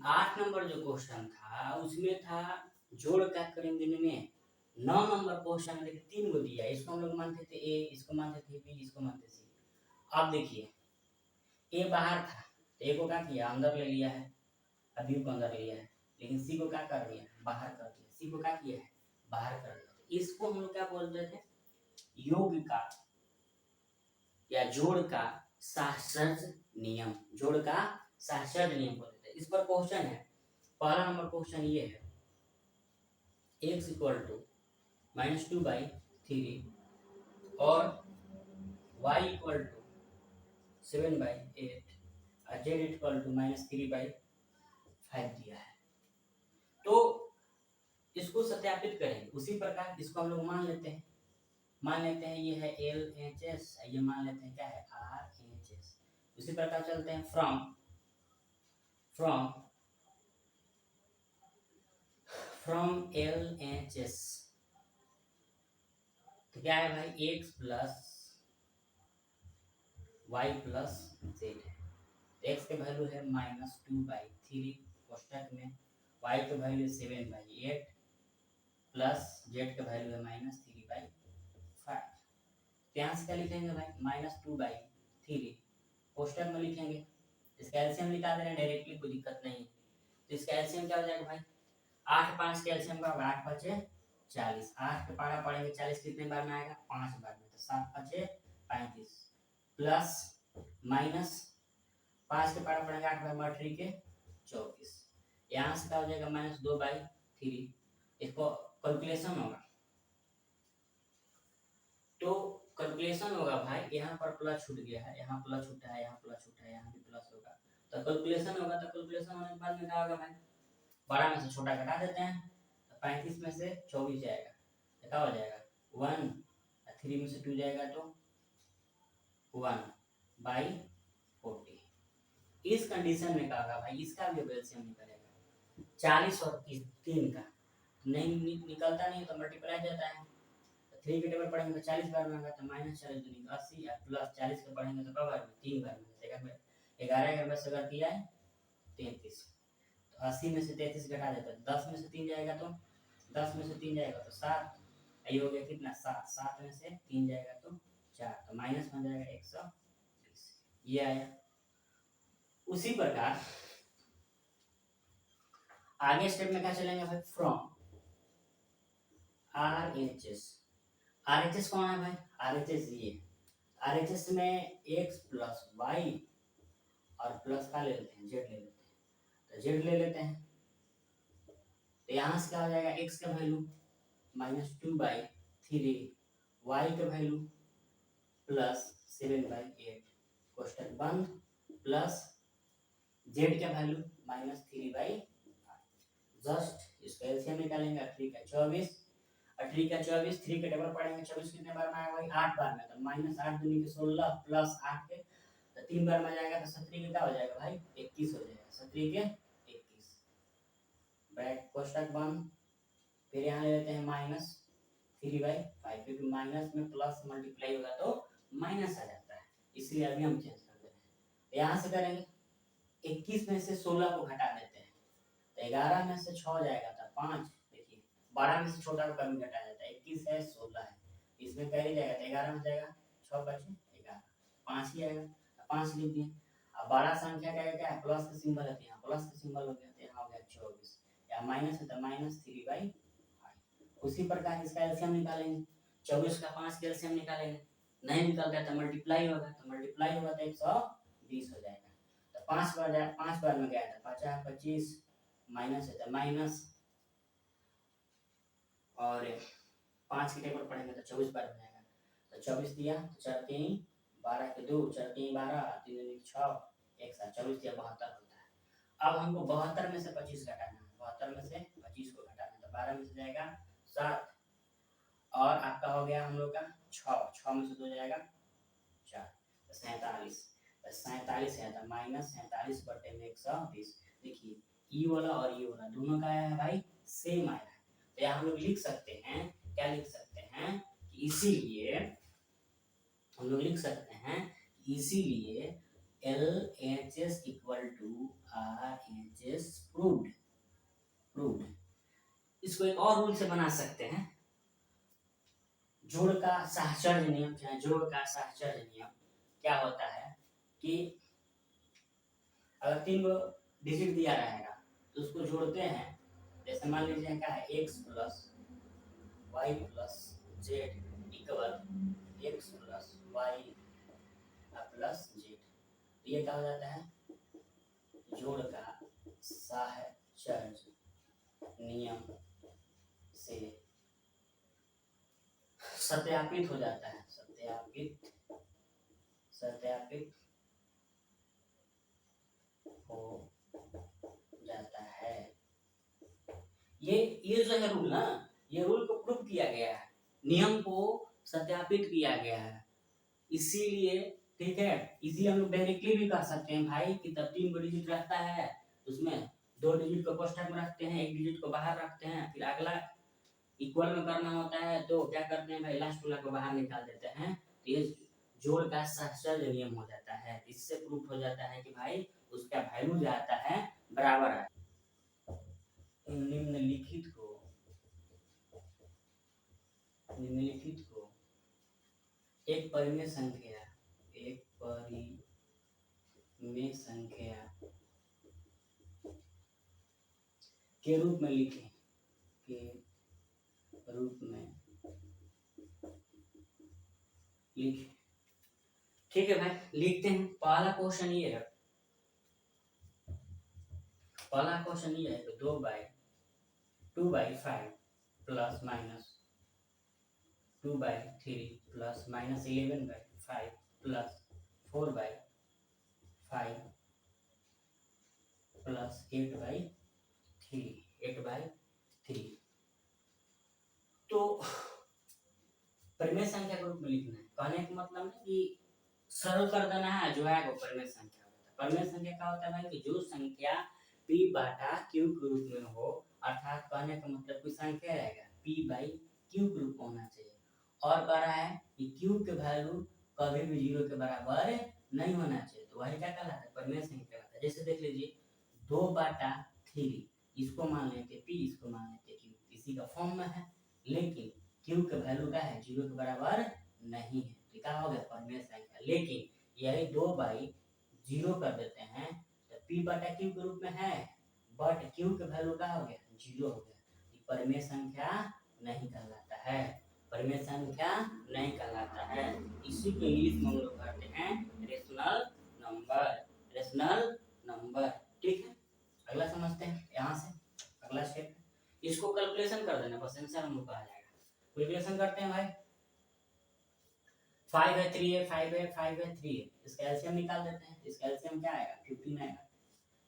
8 नंबर जो क्वेश्चन था उसमें था जोड़ का क्रमविलय में। 9 नंबर क्वेश्चन में देखिए 3 को दिया, इसको हम लोग मानते थे ए, इसको मानते थे बी, इसको मानते थे सी। अब देखिए ए बाहर था तो ए को क्या किया अंदर ले लिया है, बी को अंदर ले लिया है, लेकिन सी को क्या कर दिया बाहर कर दिया। सी को क्या किया है बाहर कर दिया। इसको हम लोग क्या बोलते थे योग का या जोड़ का सहसर्ज नियम, जोड़ का सहसर्ज नियम बोलते थे। इस पर क्वेश्चन है, पहला नंबर क्वेश्चन ये है x = -2/3 और y = 7/8 और z = -3/5 दिया है। तो इसको सत्यापित करेंगे। उसी प्रकार इसको हम लोग मान लेते हैं ये है LHS, ये मान लेते हैं क्या है RHS। उसी प्रकार चलते हैं फ्रॉम LHS तो क्या है भाई x + y + z है। x के वैल्यू है -2/3 कोष्ठक में, y के वैल्यू 7/8 प्लस z के वैल्यू है -3/5। यहाँ से क्या लिखेंगे भाई -2/3 कोष्ठक में लिखेंगे। इसका एलसीएम निकाल देना डायरेक्टली, कोई दिक्कत नहीं। तो इसका एलसीएम क्या हो जाएगा भाई 8 5 के एलसीएम का होगा 8 5 40। 8 के पारा पढ़ेंगे 40 कितने बार में आएगा 5 बार में, तो 7 5 35 प्लस माइनस 5 के पारा पढ़ेंगे 8 बार 3 के 24। यहाँ से क्या हो जाएगा -2/3। इसको कैलकुलेशन होगा तो कैलकुलेशन होगा भाई, यहाँ पर प्लस छूट गया है, यहाँ प्लस छूटा है, यहाँ प्लस छूटा है, यहाँ भी प्लस होगा, तो कैलकुलेशन होगा। तो कैलकुलेशन होने के बाद में क्या होगा भाई, बड़ा में से छोटा घटा देते हैं, तो 35 में से 24 जाएगा, तो क्या हो जाएगा 1, 3 में से 2 जाएगा तो 1/40। इस कंडीशन में क्या होगा भाई, इसका भी एलसीएम निकलेगा 40 और 3 का नहीं निकलता नहीं तो मल्टीप्लाई जाता है। तो 3 के टेबल पढ़ेंगे तो 40 बार में आएगा, तो -40 दूनी 80 और प्लस 40 के पढ़ेंगे तो कब बार में 3 बार में 11 11 से अगर किया है 33, तो 80 में से 33 घटा देता है, 10 में से 3 जाएगा तो 10 में से 3 जाएगा तो 7, ये हो गया कितना 7, 7 में से 3 जाएगा तो 4, तो माइनस बन जाएगा 120, ये आया। उसी प्रकार आगे स्टेप में क्या चलेंगे भाई, फ्रॉम RHS। RHS कौन है भाई, RHS ये, RHS में x प्लस वाई और प्लस का ले लेते हैं, जेड ले लेते हैं, तो जेड ले लेते हैं, तो यहाँ से क्या हो जाएगा, x का वैल्यू -2/3, y का वैल्यू +7/8, क्वेश्चन बंद, प्लस z का वैल्यू -3/8। जस्ट इसका एलसीएम निकालेंगे, 3 का 24, 3 का 24, 3 के टेबल पढ़ेंगे, 24 कितने बार में आएगा भाई 8 बार में, तो -8 दूनी के 16 प्लस 8 के तो 3 बार में जाएगा, तो 17 के क्या हो जाएगा भाई 21 हो जाएगा, 17 के 21, ब्रैकेट कोष्टक बंद, फिर यहाँ ले लेते हैं -3/5, क्योंकि माइनस में प्लस मल्टीप्लाई होगा तो माइनस आ जाता है, इसलिए अभी हम चेंज कर दे रहे हैं। यहाँ से करेंगे 21 में से 16 को घटा देते हैं, तो 11 में से 6 जाएगा तो 5, देखिए 12 में से छोटा को कभी घटाया जाता है, 21 है 16 है, इसमें कैरी जाएगा तो 11 में जाएगा, 6 बचे 11, 5 ही आएगा, 5 लिख दिए। अब बड़ा संख्या क्या है, प्लस का सिंबल है, यहाँ प्लस का सिंबल हो गया, तो यहाँ हो गया 24, या माइनस है तो -3/5। उसी प्रकार इसका एलसीएम निकालेंगे, 24 का 5 का एलसीएम निकालेंगे, नहीं निकलता है तो मल्टीप्लाई होगा, तो मल्टीप्लाई होगा तो 120 हो जाएगा, तो 5 बार में गया था 50 25, माइनस है तो माइनस, और 5 के टेबल पढ़ेंगे तो 24 बार में आएगा, तो 24 दिया तो 4 3 12 के 2, 4 3 12, 3 2 6, 1 7 24 दिया 72 होता है। अब हमको 72 में से 25 घटाना है, 72 में से 25 को घटाना है, तो 12 में से जाएगा 7, और आपका हो गया हम लोग का 6 में से 2 जाएगा 4, तो 47, तो 47 है तो -47/120। देखिए ई वाला और ये वाला दोनों का आया है भाई सेम आया है, तो यहाँ हम लोग लिख सकते हैं, क्या लिख सकते हैं कि इसीलिए हम लोग लिख सकते हैं, इसीलिए LHS = RHS प्रूव्ड। इसको एक और रूल से बना सकते हैं, जोड़ का साहचर्य नियम, जोड़ का साहचर्य नियम क्या होता है कि अगर 3 डिजिट दिया रहेगा तो उसको जोड़ते हैं, जैसे मान लीजिए क्या है x + y + z = x + y + z, ये क्या हो जाता है, जोड़ का साहचर्य नियम से सत्यापित हो जाता है, सत्यापित हो जाता है। ये जो है रूल ना, ये रूल को प्रूव किया गया है, नियम को सत्यापित किया गया है, इसीलिए ठीक है, इसी हम लोग डायरेक्टली भी कर सकते हैं भाई कि तब 3 डिजिट रहता है, उसमें 2 डिजिट को कोष्ठक में रखते हैं, 1 डिजिट को बाहर रखते हैं, फिर अगला इक्वल में करना होता है तो क्या करते हैं भाई, लास्ट वाला को बाहर निकाल देते हैं, तो ये जोड़ का साहचर्य नियम हो जाता है, इससे प्रूफ हो जाता है कि भाई उसका वैल्यू जो आता है बराबर है। निम्नलिखित को एक परिमेय संख्या के रूप में लिखें, ठीक है भाई, लिखते हैं। पहला क्वेश्चन ये है, कि 2/2/5 ± 2/3 प्लस माइनस 11/5 प्लस 4/5 प्लस 8/3 तो परिमेय संख्या के रूप में लिखना है। कहने का मतलब है कि सरल कर देना है, जो है वो परिमेय संख्या होता है। परिमेय संख्या क्या होता है भाई कि जो संख्या p बटा q के रूप में हो, अर्थात कहने का मतलब कोई संख्या रहेगा p/q के रूप में होना चाहिए, और कह रहा है कि q के वैल्यू कभी भी 0 के बराबर नहीं होना चाहिए, तो वही क्या कहलाता है, परिमेय संख्या कहलाता है। जैसे देख लीजिए 2/3, इसको मान लेते p, इसको मान लेते q, इसी का फॉर्म में है, लेकिन q के वैल्यू क्या है, 0 के बराबर नहीं है, तो क्या हो गया, परिमेय संख्या। लेकिन यही 2/0 कर देते हैं तो p/q के रूप में है, बट q के वैल्यू क्या हो गया, 0 हो गया, ये परिमेय संख्या नहीं कहलाता है, परिमेय संख्या नहीं कहलाता है। इसी के लिए इसमें हम लोग करते हैं रेशनल नंबर, रेशनल नंबर। ठीक है, अगला समझते हैं यहाँ से, अगला स्टेप, इसको कैलकुलेशन कर देना, बस आंसर हम लोग का आ जाएगा। कैलकुलेशन करते हैं भाई, 5 है, 3 है, 5 है, 5 है, 3 है, इसका एलसीएम निकाल देते हैं। इसका एलसीएम क्या आएगा, 15 आएगा।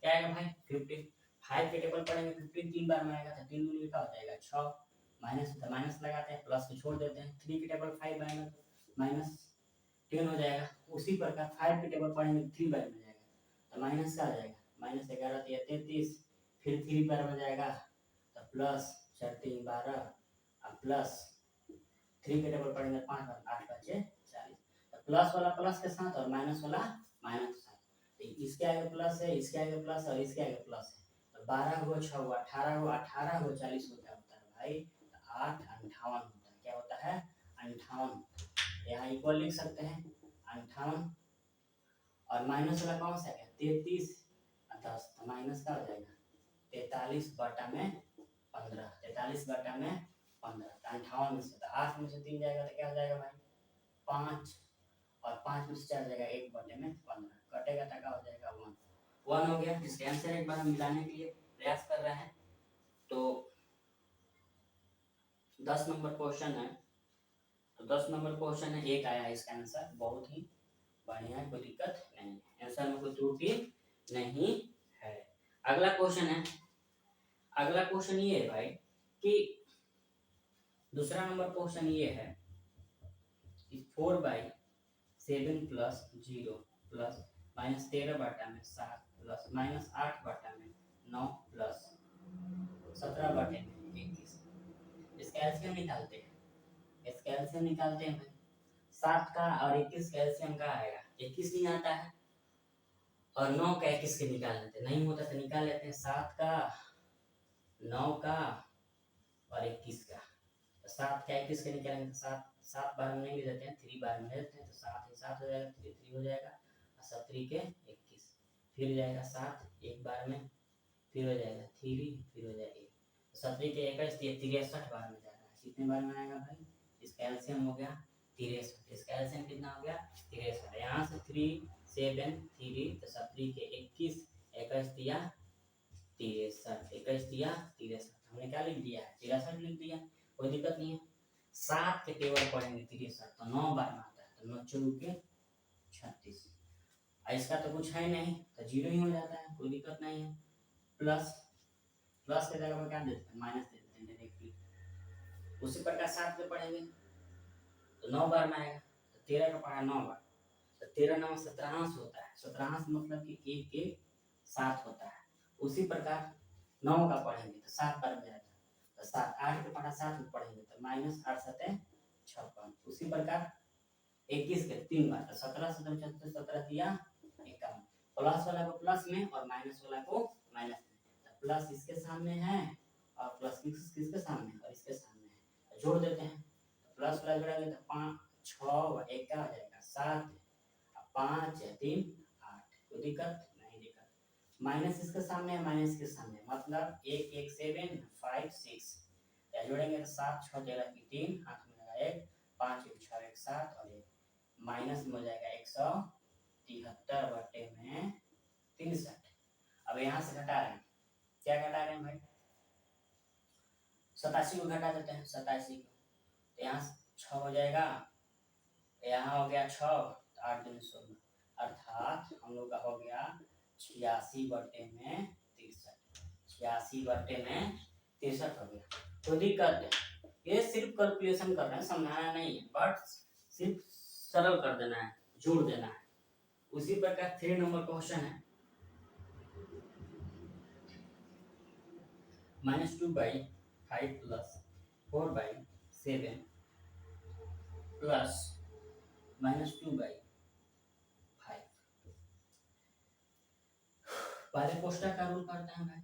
क्या आएगा भाई, 15। 5 के टेबल पढ़ेंगे, 15 तीन बार में आएगा, तो 3 दूनी क्या हो जाएगा 6, माइनस तो माइनस लगाते हैं, प्लस को छोड़ देते हैं। 3 के टेबल 5 आएगा तो माइनस 10 हो जाएगा। उसी प्रकार 5 के टेबल पढ़ेंगे 3 बार में जाएगा, तो माइनस का आ जाएगा, माइनस 11 तो 33, फिर 3 बार में जाएगा तो प्लस 4 3 12, अब प्लस 3 के टेबल पढ़ेंगे 5 बार, 8 बचे 40, तो प्लस वाला प्लस के साथ और माइनस वाला माइनस के साथ, तो इसके आगे प्लस है, इसके आगे प्लस और इसके आगे प्लस है, तो 12 को 6 को 18 को 18 को 40 को क्या होता है भाई, 8 58 होता है। क्या होता है, 58। यहाँ इक्वल लिख सकते हैं 58, और माइनस वाला कौन सा है, 33 और 10, तो माइनस का हो जाएगा 43 बटा में 15, 43 बटा में 15, 58 में से, तो 8 में से 3 जाएगा तो क्या हो जाएगा भाई 5, और 5 में से 4 जाएगा 1 बटे में 15, कटेगा तो क्या हो जाएगा 1 हो गया। इसके आंसर एक बार हम मिलाने के लिए प्रयास कर रहे हैं, तो 10 नंबर क्वेश्चन है, तो 10 नंबर क्वेश्चन है, एक आया इसका आंसर, बहुत ही बढ़िया है, कोई दिक्कत नहीं है, आंसर में कोई त्रुटि नहीं है। अगला क्वेश्चन है, अगला क्वेश्चन ये है भाई कि दूसरा नंबर क्वेश्चन ये है कि 4/7 प्लस 0 प्लस माइनस 13 बटा में 7 प्लस माइनस 8 बटा में 9 प्लस 17 बटे में 21, इसका एलसीएम निकालते हैं, इसका एलसीएम निकालते हैं भाई। 7 का और 21 का एलसीएम का आएगा, 21 नहीं आता है, और 9 का 21 के निकाल लेते हैं, नहीं होता तो निकाल लेते हैं 7 का, 9 का और 21 का, तो 7 का 21 के निकालेंगे तो 7 7 बार में नहीं ले देते हैं, 3 बार में ले लेते हैं, तो 7 ही 7 हो जाएगा, 3 3 हो जाएगा, और 7 के 21, फिर जाएगा 7 एक बार में, फिर हो जाएगा 3, फिर हो जाएगा 1, 7 के 21 63 बार में जाएगा। कितने बार में आएगा भाई, इसका एलसीएम हो गया 63, इसका एलसीएम कितना हो गया 63, यहाँ से 3 7 3, तो 7 के 21 21 दिया 63, 21 दिया 63, हमने क्या लिख दिया 63 लिख दिया, कोई दिक्कत नहीं है। 7 के टेबल पढ़ेंगे 63, तो 9 बार में आता है, तो 9 4 के 36, इसका तो कुछ है नहीं, तो 0 ही हो जाता है, कोई दिक्कत नहीं है। प्लस प्लस के जगह पर क्या देते हैं, माइनस दे देते हैं डायरेक्टली। उसी प्रकार 7 पे पढ़ेंगे तो 9 बार में आएगा, तो 13 का पढ़ा 9 बार, तो 13 9 17 होता है, 17 मतलब कि 1 के 7 होता है। उसी प्रकार 9 का पढ़ेंगे तो 7 बार में जाएगा, तो 7 8 के पढ़ा 7 में पढ़ेंगे तो माइनस 8 7 56, उसी प्रकार 21 के 3 बार, तो 17 17 76 17 दिया 51, प्लस वाला को प्लस में और माइनस वाला को माइनस में, तो प्लस इसके सामने है और प्लस किसके सामने और इसके सामने है, तो जोड़ देते हैं, तो प्लस वाला जोड़ेंगे तो 5 6 और 1 क्या हो जाएगा 7, 5 3 8, कोई दिक्कत नहीं, दिक्कत। माइनस इसके सामने है, माइनस के सामने, मतलब 1 1 7 5 6, या जोड़ेंगे तो 7 6 13 की 3, हाथ में लगा 1, 5 1 6 1 7 और 1, माइनस में हो जाएगा 173 बटे में 63। अब यहाँ से घटा रहे हैं, क्या घटा रहे हैं भाई, 87 को घटा देते हैं, 87 को, तो यहाँ 6 हो जाएगा, यहाँ हो गया 6, 8 दूनी 16, अर्थात हम लोग का हो गया 86/63, 86/63 हो गया। तो दिक्कत है, ये सिर्फ कैलकुलेशन कर रहे हैं, समझाना नहीं है, बट सिर्फ सरल कर देना है, जोड़ देना है। उसी प्रकार 3 नंबर क्वेश्चन है, -2/5 प्लस 4/7 प्लस -2/5। पहले कोष्टक का रूल करते हैं भाई।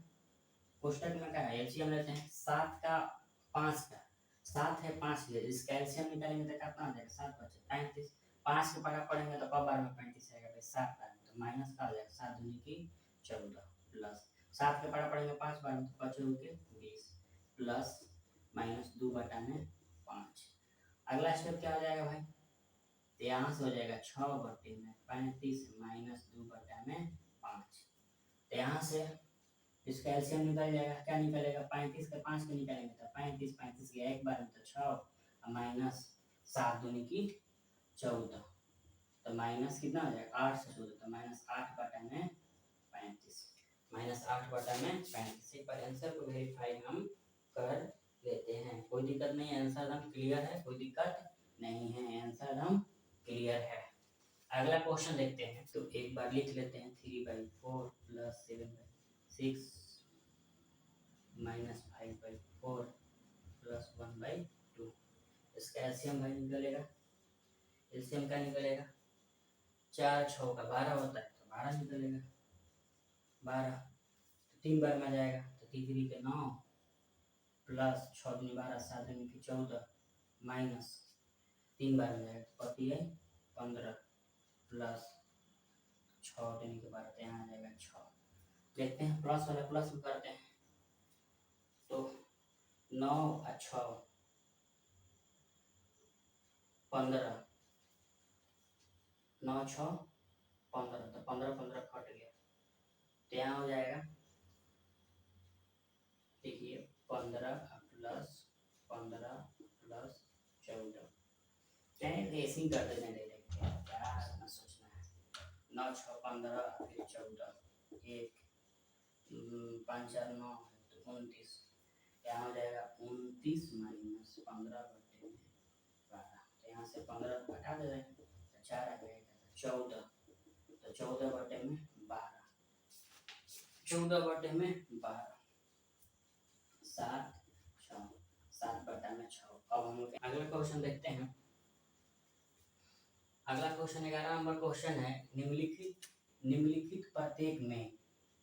कोष्टक में क्या है, एलसीएम लेते हैं, 7 का 5 का, 7 है 5 ले, इसका एलसीएम निकालेंगे तो कितना आ जाएगा, 7 बचे 35, 5 के पढ़ा पढ़ेंगे तो कब बार में 35 आएगा भाई, 7 बार में, तो माइनस का आ जाएगा 7 दूनी की 14 प्लस 7 के पढ़ा पढ़ेंगे 5 बार में तो 5 के 20 प्लस -2/5। अगला स्टेप क्या हो जाएगा भाई, तो यहाँ से हो जाएगा 6/35 -2/5। तो यहाँ से इसका एलसीएम निकल जाएगा, क्या निकलेगा, 35 का 5 के निकालेंगे तो 35, 35 गया एक बार में तो 6 और माइनस 7 दूनी की 14, तो माइनस कितना हो जाएगा 8 से 14, तो -8/35, -8/35। एक बार आंसर को वेरीफाई हम कर लेते हैं, कोई दिक्कत नहीं है, आंसर हम क्लियर है, कोई दिक्कत नहीं है, आंसर हम क्लियर है। अगला क्वेश्चन देखते हैं, तो एक बार लिख लेते हैं, 3/4 प्लस 7/6 -5/4 प्लस 1/2। इसका एलसीएम भाई निकलेगा, एलसीएम क्या निकलेगा, 4 6 का 12 होता है तो 12 निकलेगा, 12 तो 3 बार में जाएगा, तो 3 के 9 प्लस 6 दूनी 12, 7 दूनी की 14 माइनस 3 बार में जाएगा तो कती है 15 प्लस 6 दूनी के 12, तो यहाँ आ जाएगा 6। देखते हैं प्लस वाला प्लस में करते हैं, तो 9 और 6 15, 9 6 15, तो 15 15 कट गया, तो यहाँ हो जाएगा, देखिए 15 प्लस 15 प्लस 14, चाहे ऐसे ही कर देते हैं डायरेक्ट, क्या ना सोचना है। 9 6 15 फिर 14, 1 5 4 9 तो 29, यहाँ हो जाएगा 29 माइनस 15/12, तो यहाँ से 15 घटा दे रहे हैं तो 4 आ जाएगा, 14, तो 14/12, 14/12, 7 6, 7/6। अब हम लोग अगला क्वेश्चन देखते हैं। अगला क्वेश्चन 11 नंबर क्वेश्चन है, निम्नलिखित प्रत्येक में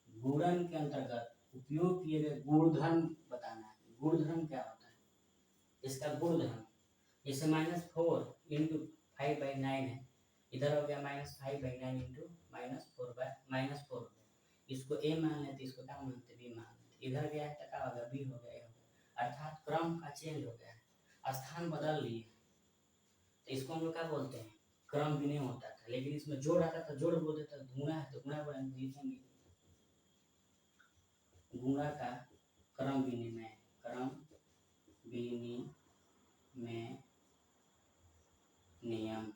गुणन के अंतर्गत उपयोग किए गए गुणधर्म बताना है। गुणधर्म क्या होता है, इसका गुणधर्म, जैसे -4 × 5/9 है, इधर हो गया -5/9 × -4 हो गया, इसको a मान लेते, इसको क्या मानते b मान लेते, इधर गया है तो क्या होगा b हो गया, अर्थात क्रम का चेंज हो गया है, स्थान बदल लिए, तो इसको हम लोग क्या बोलते हैं, क्रम भी नहीं होता था, लेकिन इसमें जोड़ आता था, जोड़ बोलते थे, गुणा है तो गुणा बोलेंगे, लिखेंगे गुणा का क्रम विनिमय, क्रम विनिमय नियम।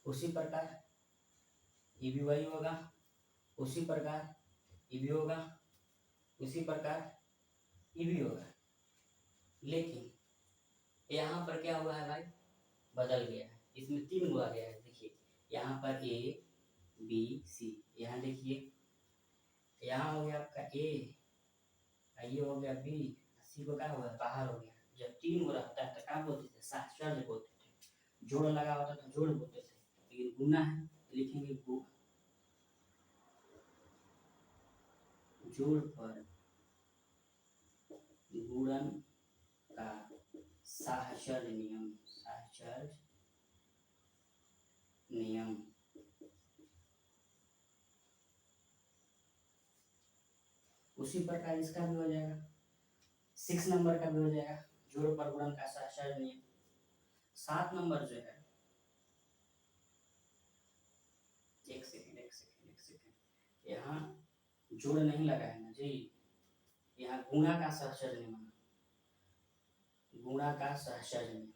उसी प्रकार ये भी वही होगा, उसी प्रकार ये भी होगा, उसी प्रकार ये भी होगा, लेकिन यहाँ पर क्या हुआ है भाई, बदल गया है, इसमें 3 हुआ गया है, देखिए यहाँ पर a b c, यहाँ देखिए यहाँ हो गया आपका a, ये हो गया b, c को क्या हो गया बाहर हो गया, जब 3 हो रहता है तो क्या बोलते थे, सहचर्य बोलते थे, जोड़ लगा होता तो जोड़ बोलते थे, लेकिन गुना है लिखेंगे जोड़ पर गुणन का सहचर्य नियम, सहचर्य नियम। उसी प्रकार इसका भी हो जाएगा, 6 नंबर का भी हो जाएगा, जोड़ पर गुणन का सहचर्य नियम। 7 नंबर जो है, एक सेकंड, यहाँ जोड़ नहीं लगा है ना जी, यहाँ गुणा का सहचर्य नियम, गुणा का सहसंयोजन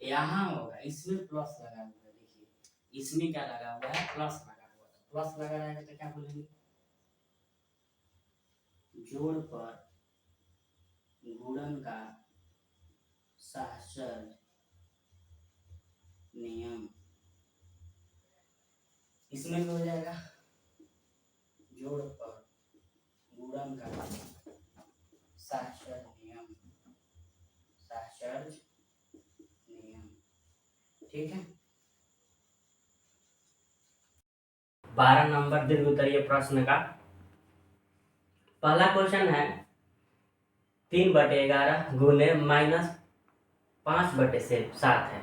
यहाँ होगा, इसमें प्लस लगा हुआ है, देखिए इसमें क्या लगा हुआ है, प्लस लगा हुआ है, प्लस लगा रहेगा तो क्या बोलेंगे, जोड़ पर गुणन का सहसंयोजन नियम, इसमें भी हो जाएगा जोड़ पर गुणन का सहसंयोजन नियम, सहसंयोजन नियम, ठीक है। 12 नंबर दीर्घ उत्तरीय प्रश्न का पहला क्वेश्चन है 3/11 गुने -5/7 है,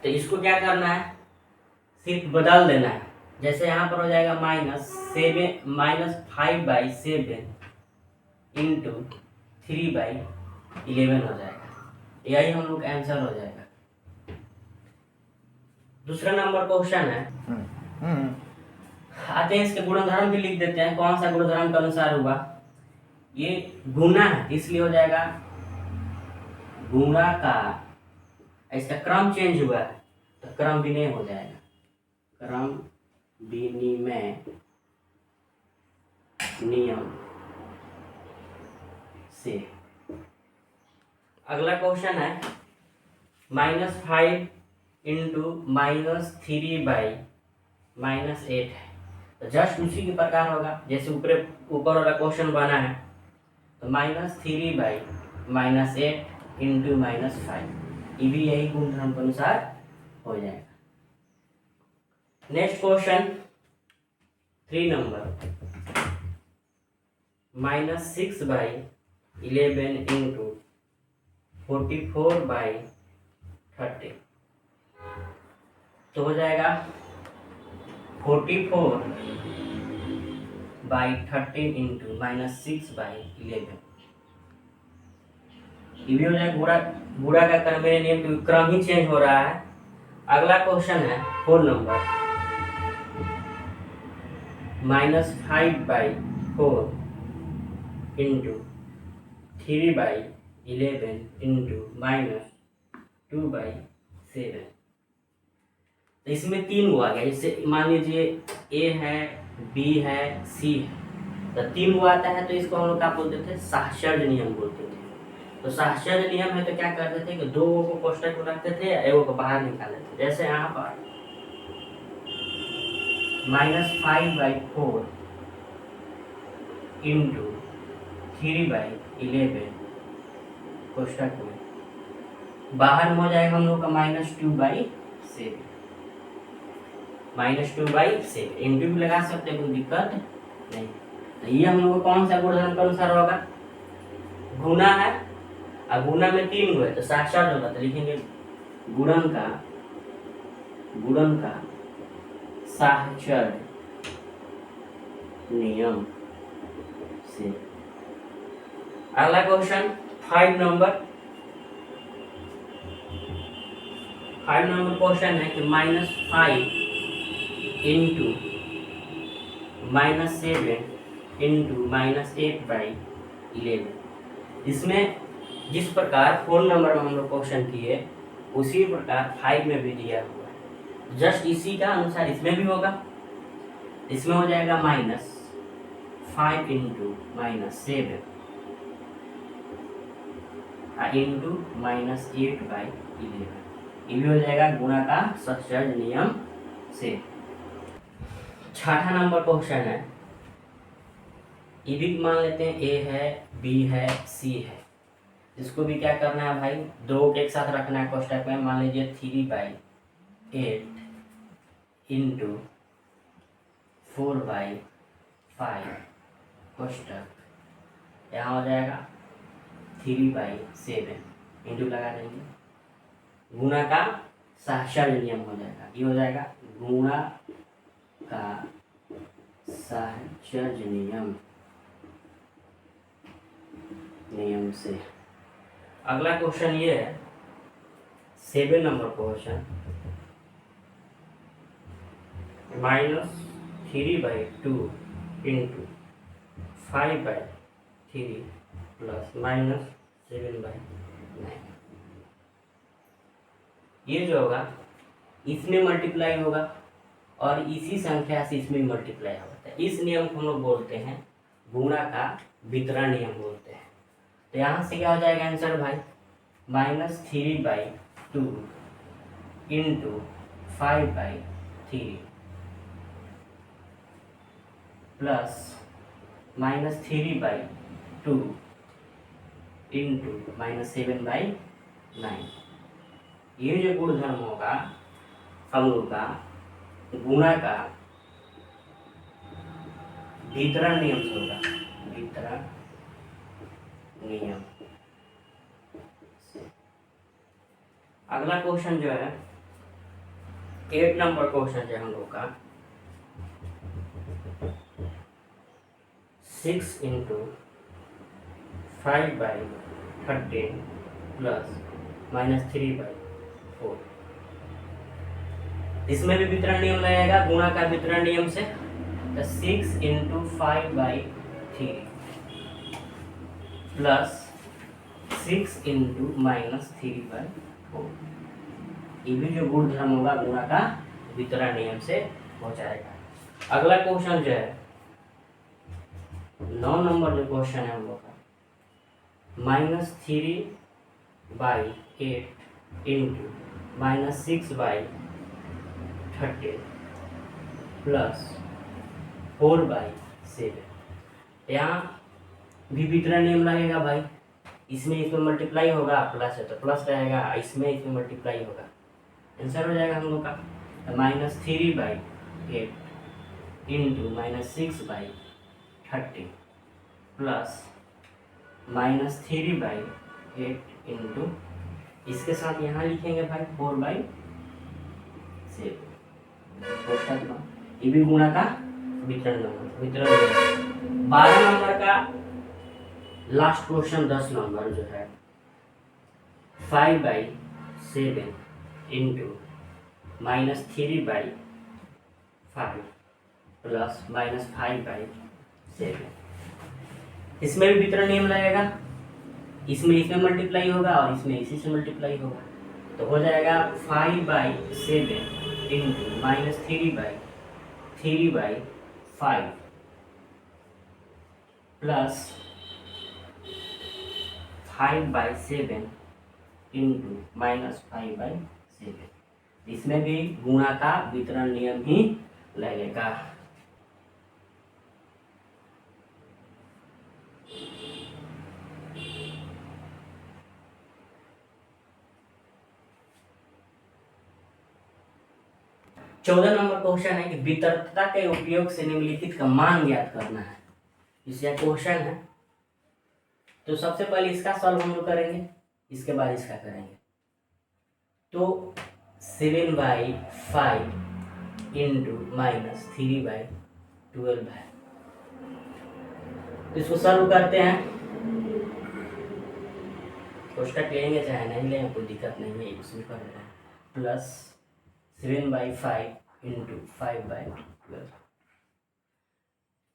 तो इसको क्या करना है, सिर्फ बदल देना है। जैसे यहाँ पर हो जाएगा -5/7 इंटू 3/11 हो जाएगा, यही हम लोग का आंसर हो जाएगा। दूसरा नंबर क्वेश्चन है, आते हैं इसके गुणधर्म भी लिख देते हैं, कौन सा गुणधर्म के अनुसार हुआ, ये गुना है इसलिए हो जाएगा गुणा का, इसका क्रम चेंज हुआ है तो क्रम विनिमय हो जाएगा, क्रम विनिमय नियम से। अगला क्वेश्चन है -5 इंटू -3/-8 है, तो जस्ट उसी के प्रकार होगा जैसे ऊपर वाला क्वेश्चन बना है, तो -3/-8 इंटू -5, ये भी यही गुणधर्म के अनुसार हो जाएगा। नेक्स्ट क्वेश्चन 3 नंबर, -6/11 इंटू 44/30, तो हो जाएगा 44/13 इंटू -6/11, ये भी हो जाएगा गुणा का क्रम मेरे नियम क्योंकि क्रम ही चेंज हो रहा है। अगला क्वेश्चन है 4 नंबर, -5/4 इंटू 3/11 इंटू -2/7, तो इसमें 3 हुआ गया, जैसे मान लीजिए ए है, बी है, सी है, तो 3 हुआ आता है तो इसको हम लोग क्या बोलते थे, सहसंयोजन नियम बोलते थे। तो सहसंयोजन नियम है तो क्या करते थे कि 2 को कोष्टक में रखते थे, एगो को बाहर निकाल लेते थे। जैसे यहाँ पर -5/4 इंटू 3/11 कोष्टक में, बाहर में हो जाएगा हम लोग का -2/7, -2/7 इंटू भी लगा सकते हैं, कोई दिक्कत नहीं। तो ये हम लोग को कौन सा गुणधर्म के अनुसार होगा, गुना है, और गुना में 3 हुए तो सहसंयोजन होगा, तो लिखेंगे गुणन का सहसंयोजन नियम से। अगला क्वेश्चन 5 नंबर क्वेश्चन है कि -5 इंटू -7 इंटू -8/11, इसमें जिस प्रकार 4 नंबर में हम लोग क्वेश्चन किए उसी प्रकार 5 में भी दिया हुआ है, जस्ट इसी का अनुसार इसमें भी होगा। इसमें हो जाएगा -5 इंटू -7 इंटू -8/11, ये भी हो जाएगा गुणा का सहसंयोजन नियम से। 6ठा नंबर क्वेश्चन है, ये भी मान लेते हैं ए है, बी है, सी है, इसको भी क्या करना है भाई, 2 के एक साथ रखना है कोष्टक में। मान लीजिए 3/8 इंटू 4/5 कोष्टक, यहाँ हो जाएगा 3/7 इंटू लगा देंगे, गुणा का सहसंयोजन नियम हो जाएगा, ये हो जाएगा गुणा का सहसंयोजन नियम से। अगला क्वेश्चन ये है 7 नंबर क्वेश्चन, -3/2 इंटू 5/3 प्लस -7/9, ये जो होगा इसमें मल्टीप्लाई होगा और इसी संख्या से इसमें मल्टीप्लाई होता है। इस नियम को हम लोग बोलते हैं गुणा का वितरण नियम बोलते हैं। तो यहाँ से क्या हो जाएगा आंसर भाई, -3/2 इंटू 5/3 प्लस -3/2 इंटू -7/9। ये जो गुणधर्म होगा हम लोग का गुणा का वितरण नियम से होगा, वितरण नियम। अगला क्वेश्चन जो है 8 नंबर क्वेश्चन जो है हम लोग का 6 इंटू 5/13 प्लस -3/4। इसमें भी वितरण नियम लगेगा गुणा का वितरण नियम से। तो 6 इंटू 5/3 प्लस 6 इंटू -3/4। ये भी जो गुणधर्म होगा गुणा का वितरण नियम से हो जाएगा। अगला क्वेश्चन जो है 9 नंबर जो क्वेश्चन है हम लोग का -3/8 इंटू -6/13 प्लस 4/7। यहाँ भी वितरण नियम लगेगा भाई, इसमें मल्टीप्लाई होगा, प्लस है तो प्लस रहेगा, इसमें मल्टीप्लाई होगा। आंसर हो जाएगा हम लोग का -3/8 इंटू -6/13 प्लस -3/8 इंटू इसके साथ यहाँ लिखेंगे भाई 4/7। ये भी गुणा का वितरण नंबर। 12 नंबर का लास्ट क्वेश्चन 10 नंबर जो है 5/7 इंटू -3/5 प्लस -5/7। इसमें भी वितरण नियम लगेगा, इसमें मल्टीप्लाई होगा और इसमें इसी से मल्टीप्लाई होगा। तो हो जाएगा 5/7 इंटू -3/5 प्लस 5/7 इंटू -5/7। इसमें भी गुणा का वितरण नियम ही लगेगा। चौदह नंबर क्वेश्चन है कि वितरकता के उपयोग से निम्नलिखित का मान ज्ञात करना है। इसका क्वेश्चन है तो सबसे पहले इसका सॉल्व हम लोग करेंगे, इसके बाद इसका करेंगे। तो 7/5 इंटू -3/12 है। तो इसको सॉल्व करते हैं, कोष्टक लेंगे चाहे नहीं लेंगे कोई दिक्कत नहीं है, इसमें कर रहे हैं प्लस 7/5 इंटू 5/12।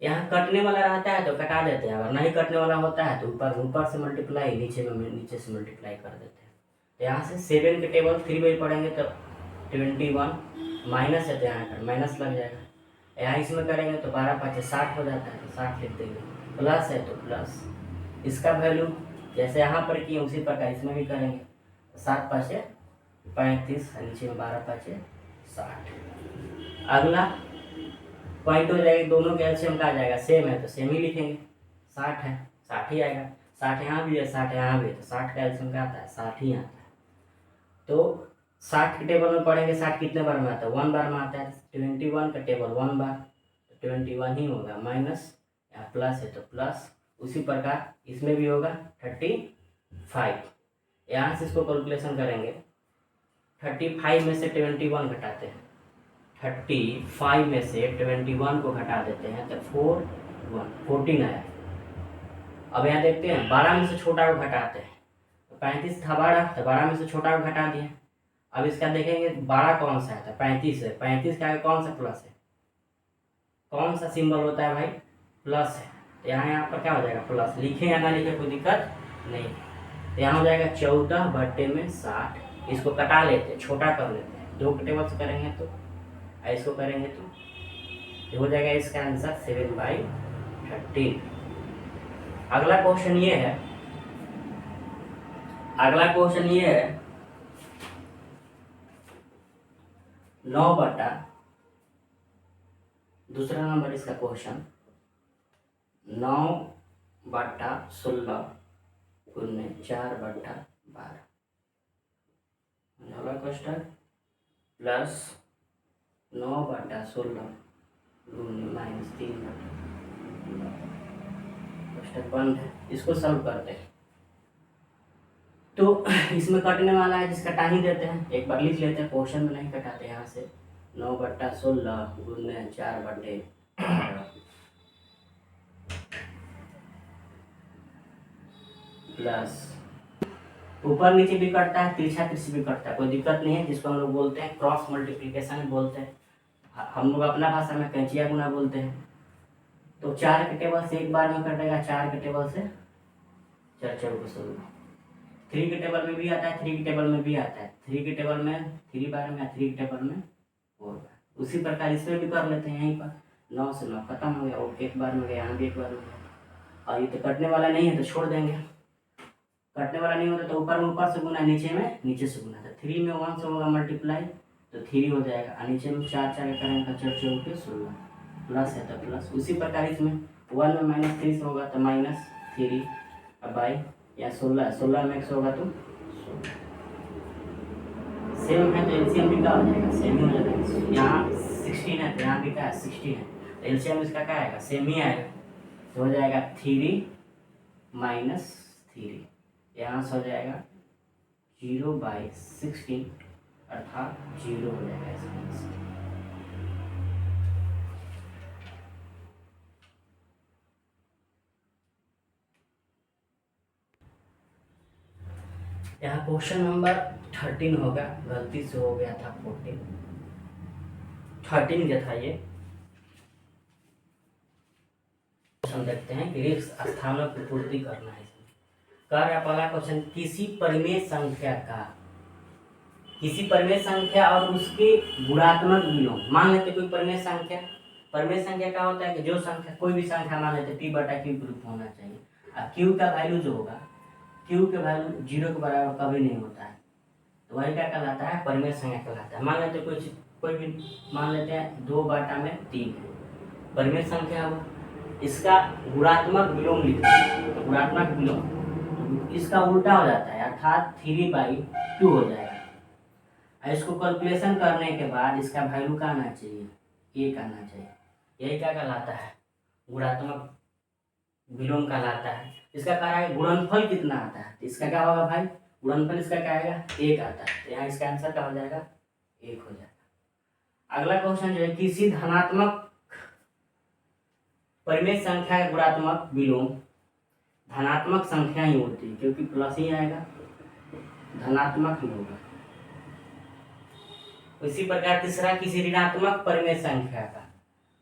यहाँ कटने वाला रहता है तो कटा देते हैं, अगर नहीं कटने वाला होता है तो ऊपर से मल्टीप्लाई, नीचे से मल्टीप्लाई कर देते हैं। तो यहाँ से 7 के टेबल 3 बाई पढ़ेंगे तो 21 माइनस है तो यहाँ पर माइनस लग जाएगा। यहाँ इसमें करेंगे तो 12×5 60 हो जाता है, तो 60 लिख देंगे। प्लस है तो प्लस, इसका वैल्यू जैसे यहाँ पर किए उसी प्रकार इसमें भी करेंगे। 7×5 35, नीचे में 12×5 60। अगला पॉइंट हो जाएगा, दोनों के एलसीएम का आ जाएगा, सेम है तो सेम ही लिखेंगे। 60 है 60 ही आएगा, 60 यहाँ भी है 60 यहाँ भी है, तो 60 का एलसीएम का आता है 60 ही आता है। तो 60 के टेबल में पढ़ेंगे 60 कितने बार में आता है, 1 बार में आता है। 21 का टेबल 1 बार, तो 21 ही होगा, माइनस या प्लस है तो प्लस। उसी प्रकार इसमें भी होगा 35। यहाँ से इसको कैलकुलेशन करेंगे, 35 में से 21 घटाते हैं, 35 में से 21 को घटा देते हैं तो 14 आया। अब यहाँ देखते हैं 12 में से छोटा को घटाते हैं, 35 था 12, तो 12 में से छोटा को घटा दिए। अब इसका देखेंगे 12 कौन सा है, तो 35 है, 35 का आगे कौन सा प्लस है, कौन सा सिंबल होता है भाई, प्लस है। तो यहाँ पर क्या हो जाएगा, प्लस। लिखे या ना लिखे कोई दिक्कत नहीं। तो यहाँ हो जाएगा 14/60 इसको कटा लेते हैं, छोटा कर लेते हैं। 2 के टेबल से करेंगे तो इसको करेंगे तो ये हो जाएगा इसका आंसर 7/13। अगला क्वेश्चन ये है, अगला क्वेश्चन ये है 9 बटा, दूसरा नंबर इसका क्वेश्चन 9/16 गुने 4/12 क्वेश्चन प्लस 9/16 गुने -3/12 क्वेश्चन बंद है। इसको सॉल्व करते हैं तो इसमें कटने वाला है जिसका कटा ही देते हैं, एक बार लिख लेते हैं, क्वेश्चन में नहीं कटाते यहाँ से। 9/16 गुने 4/12 प्लस ऊपर नीचे भी कटता है, तिरछा तिरछी भी कटता है, कोई दिक्कत नहीं है, जिसको हम लोग बोलते हैं क्रॉस मल्टीप्लिकेशन बोलते हैं, हम लोग अपना भाषा में कैंचिया गुना बोलते हैं। तो 4 के टेबल से एक बार में कटेगा, 4 के टेबल से 4 4 16, 3 के टेबल में भी आता है, 3 के टेबल में भी आता है, 3 के टेबल में 3 बार में, 3 के टेबल में 4 बार। उसी प्रकार इसमें भी कर लेते हैं, यहीं पर 9 से 9 खत्म हो गया, और एक बार में गया, यहाँ भी एक बार में गया। और ये तो कटने वाला नहीं है तो छोड़ देंगे, कटने वाला नहीं होता तो ऊपर में ऊपर से गुना, नीचे में नीचे से गुना। तो 3 में 1 से होगा मल्टीप्लाई तो 3 हो जाएगा, और नीचे में 4 4 करेंगे 4 4 के 16 प्लस है तो प्लस। उसी प्रकार इसमें 1 में -3 से होगा तो -3 अब बाई या 16 में 100 होगा तो 16 सेम है तो एलसीएम भी क्या हो जाएगा, सेम ही हो जाएगा। यहाँ 16 है तो यहाँ भी क्या है 16 है, तो एलसीएम इसका क्या आएगा, सेम ही आएगा, तो हो जाएगा 3 -3, यहाँ से हो जाएगा 0/16 अर्थात 0 हो जाएगा इसका आंसर। यहाँ क्वेश्चन नंबर 13 होगा, गलती से हो गया था 14, 13 क्या था ये, हम देखते हैं कि रिक्त स्थानों की पूर्ति करना है। कह रहा पहला क्वेश्चन, किसी परिमेय संख्या का, किसी परिमेय संख्या और उसके गुणात्मक विलोम, मान लेते कोई परिमेय संख्या, परिमेय संख्या का होता है कि जो संख्या, कोई भी संख्या मान लेते p/q ग्रुप होना चाहिए, और q का वैल्यू जो होगा, q के वैल्यू 0 के बराबर कभी नहीं होता है, तो वही क्या कहलाता है, परिमेय संख्या कहलाता है। मान लेते कोई भी मान लेते हैं 2/3 है, परिमेय संख्या हो, इसका गुणात्मक विलोम लिखते हैं, तो गुणात्मक विलोम इसका उल्टा हो जाता है, अर्थात 3/2 हो जाएगा। इसको कैलकुलेशन करने के बाद इसका वैल्यू का आना चाहिए, 1 आना चाहिए, यही क्या कहलाता है, गुणात्मक विलोम कहलाता है। इसका कह रहा है गुणनफल कितना आता है, इसका क्या होगा भाई, गुणनफल इसका क्या आएगा, 1 आता है, तो यहाँ इसका आंसर क्या हो जाएगा, 1 हो जाएगा। अगला क्वेश्चन जो है, किसी धनात्मक परिमेय संख्या का गुणात्मक विलोम धनात्मक संख्या ही होती है, क्योंकि प्लस ही आएगा, धनात्मक ही होगा। इसी प्रकार तीसरा, किसी ऋणात्मक परिमेय संख्या का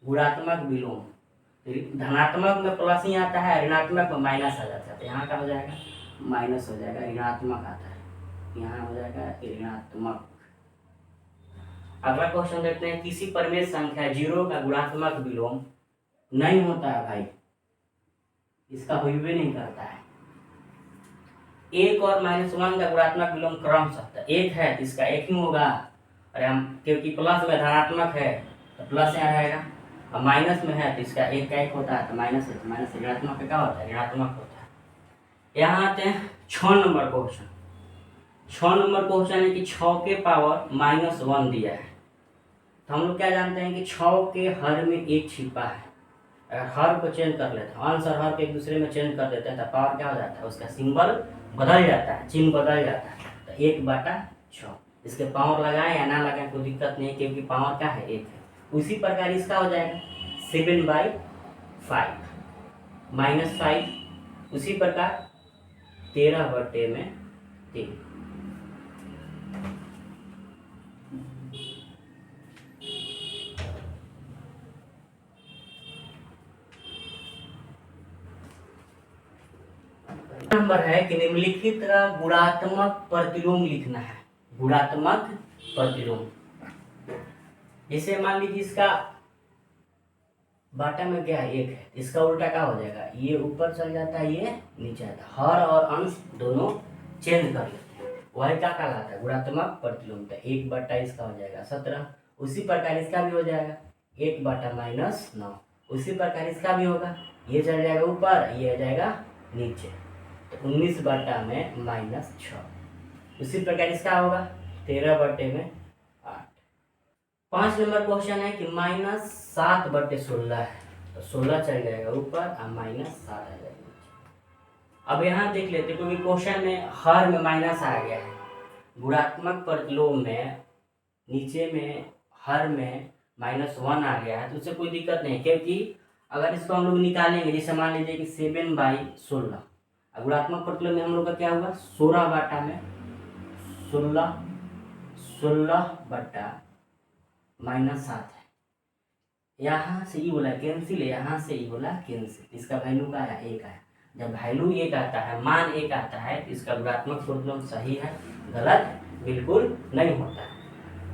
गुणात्मक विलोम, धनात्मक में प्लस ही आता है, ऋणात्मक में माइनस आ जाता है, तो यहाँ का हो जाएगा माइनस हो जाएगा, ऋणात्मक आता है, यहाँ हो जाएगा ऋणात्मक। अगला क्वेश्चन देखते हैं, किसी परिमेय संख्या 0 का गुणात्मक विलोम नहीं होता है भाई, इसका हो भी नहीं करता है। 1 और -1 का गुणात्मक विलोम क्रमशः 1 है तो इसका 1 ही होगा, और हम क्योंकि प्लस में धनात्मक है तो प्लस यहाँ रहेगा, और माइनस में है तो इसका 1 का 1 होता है, तो माइनस है, तो माइनस ऋणात्मक का क्या होता है, ऋणात्मक होता है। यहाँ आते हैं 6 नंबर क्वेश्चन। 6 नंबर क्वेश्चन है कि 6 के पावर -1 दिया है, तो हम लोग क्या जानते हैं कि 6 के हर में 1 छिपा है, अगर हर को चेंज कर लेते हैं, अंश और हर को एक दूसरे में चेंज कर देते हैं, तो पावर क्या हो जाता है, उसका सिंबल बदल जाता है, चिन्ह बदल जाता है, तो 1/6। इसके पावर लगाएं या ना लगाएं कोई दिक्कत नहीं, क्योंकि पावर क्या है, 1 है। उसी प्रकार इसका हो जाएगा 7/5 -5, उसी प्रकार 13/3। नंबर है कि निम्नलिखित का गुणात्मक प्रतिलोम लिखना है, गुणात्मक प्रतिलोम। जैसे मान लीजिए इसका बाटा में क्या है, एक है, इसका उल्टा क्या हो जाएगा, ये ऊपर चल जाता है, ये नीचे आता है, हर और अंश दोनों चेंज कर लेते हैं, वही क्या कहलाता है, गुणात्मक प्रतिलोम। तो 1/, इसका हो जाएगा 17। उसी प्रकार इसका भी हो जाएगा 1/-9। उसी प्रकार इसका भी होगा, ये चल जाएगा ऊपर, ये आ जाएगा नीचे, तो 19/-6। उसी प्रकार इसका होगा 13/8। 5 नंबर क्वेश्चन है कि -7/16 है, तो 16 चल जाएगा ऊपर और -7 आ जाएगा नीचे। अब यहाँ देख लेते, क्योंकि क्वेश्चन में हर में माइनस आ गया है, गुणात्मक प्रतिलोम में नीचे में हर में -1 आ गया है, तो उससे कोई दिक्कत नहीं, क्योंकि अगर इसको हम लोग निकालेंगे, जैसे मान लीजिए कि 7/16, गुणात्मक प्रतिलोम में हम लोग का क्या होगा, 16 में 16/-7 है। यहाँ से ये बोला कैंसिल है, यहाँ से ये बोला कैंसिल, इसका वैल्यू का है 1 है। जब वैल्यू 1 आता है, मान 1 आता है, तो इसका गुणात्मक प्रतिलोम सही है, गलत बिल्कुल नहीं होता है।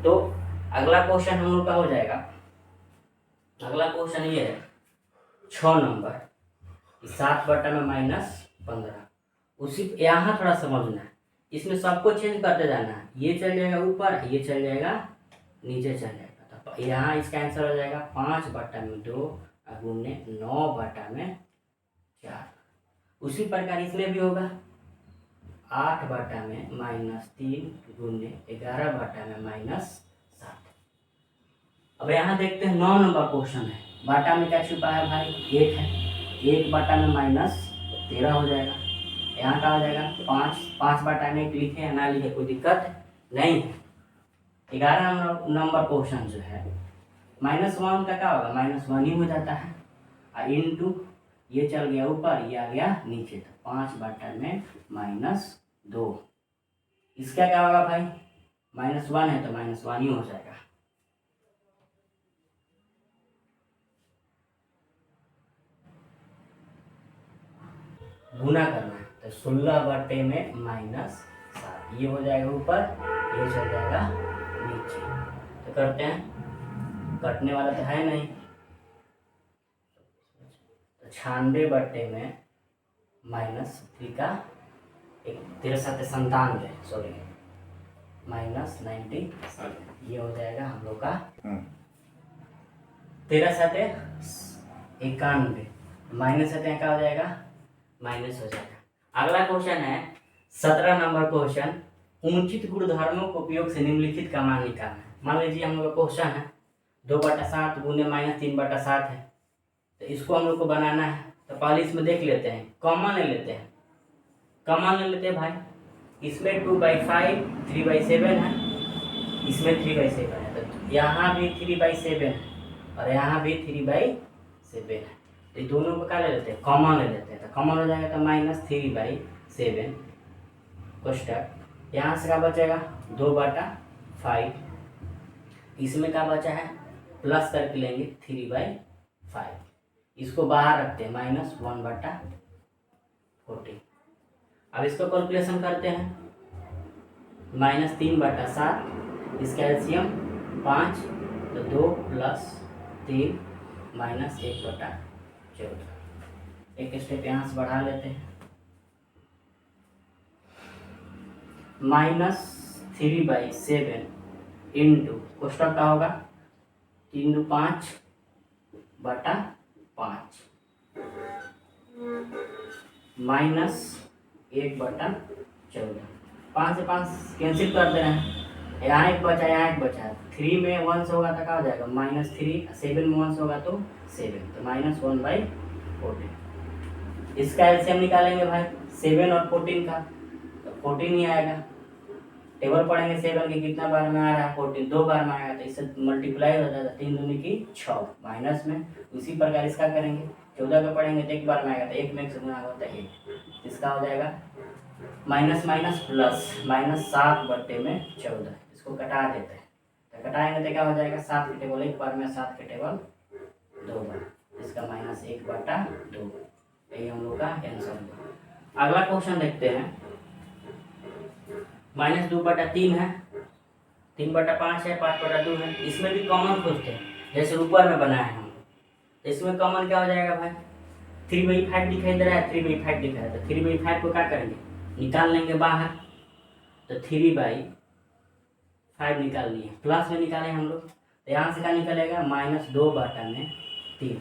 तो अगला क्वेश्चन हम लोग का हो जाएगा, अगला क्वेश्चन ये है 6 नंबर, 7/में -15। उसी यहाँ थोड़ा समझना है, इसमें सबको चेंज करते जाना है, ये चल जाएगा ऊपर, ये चल जाएगा नीचे चल जाएगा, तो यहाँ इसका आंसर हो जाएगा 5/2 गुने 9/4। उसी प्रकार इसमें भी होगा 8/-3 गुने 11/-7। अब यहाँ देखते हैं 9 नंबर क्वेश्चन है, बाटा में क्या छुपा है भाई, 1 है, 1/-13 हो जाएगा, यहाँ का हो जाएगा 5/में लिखे या ना लिखे कोई दिक्कत नहीं है। 11 नंबर क्वेश्चन जो है -1 का क्या होगा, -1 ही हो जाता है, और इंटू ये चल गया ऊपर, ये आ गया नीचे, तो 5/में -2। इसका क्या होगा भाई, -1 है तो -1 ही हो जाएगा। गुना करना है, तो 16/में -7, ये हो जाएगा ऊपर, ये चल जाएगा नीचे, तो करते हैं, कटने वाला तो है नहीं, तो 96/में -3 का 13×7 = 97, सॉरी -97, ये हो जाएगा हम लोग का 13×7 = 91, -7 क्या हो जाएगा, माइनस हो जाएगा। अगला क्वेश्चन है 17 नंबर क्वेश्चन, उचित गुणधर्मों के उपयोग से निम्नलिखित का मान निकालना है। मान लीजिए हम लोग का क्वेश्चन है 2/7 गुने -3/7 है, तो इसको हम लोग को बनाना है, तो पहले इसमें देख लेते हैं, कॉमन ले लेते हैं, कॉमन ले लेते हैं भाई, इसमें 2/5 3/7 है, इसमें 3/7 है, तो यहाँ भी 3/7 है और यहाँ भी 3/7 है, तो दोनों को क्या ले लेते हैं, कॉमन ले लेते हैं, तो कॉमन हो जाएगा तो -3/7 कोष्टक, यहाँ से क्या बचेगा 2/5, इसमें क्या बचा है प्लस करके लेंगे 3/5, इसको बाहर रखते हैं -1/14। अब इसको कैलकुलेशन करते हैं, -3/7, इसका एलसीएम 5, तो 2 + 3 -1/14, एक स्टेप यहाँ से बढ़ा लेते हैं, -3/7 इंटू कोष्टक का होगा 3 × 5/5 -1/14, 5 से 5 कैंसिल कर दे रहे हैं, यहाँ एक बचा, यहाँ एक बचा, 3 में 1 से होगा तो क्या हो जाएगा -3, 7 में 1 से होगा तो 7, तो -1/14। इसका एलसीएम निकालेंगे भाई 7 और 14 का, तो 14 ही आएगा, टेबल पढ़ेंगे 7 के कितना बार में आ रहा है, 14 2 बार में आएगा, तो इससे मल्टीप्लाई हो जाता है, 3 दूनी की 6 माइनस में। उसी प्रकार इसका करेंगे, 14 का पढ़ेंगे तो एक बार में आएगा, तो 1 में 1 से गुना होता है 1, इसका हो जाएगा माइनस माइनस प्लस, -7/14, इसको कटा देते हैं, तो कटाएंगे तो क्या हो जाएगा, 7 के टेबल एक बार में, 7 के टेबल 2 बार, इसका -1/2, यही हम लोग का आंसर है। अगला क्वेश्चन देखते हैं, -2/3 है, 3/5 है, 5/2 है। इसमें भी कॉमन खोजते हैं, जैसे ऊपर में बनाया है हम लोग, तो इसमें कॉमन क्या हो जाएगा भाई, 3/5 दिखाई दे रहा है, 3/5 दिखा रहा है, तो 3/5 को क्या करेंगे, निकाल लेंगे बाहर। तो 3/5 निकालनी है, प्लस में निकाले हम लोग, तो यहाँ से क्या निकलेगा, -2/3।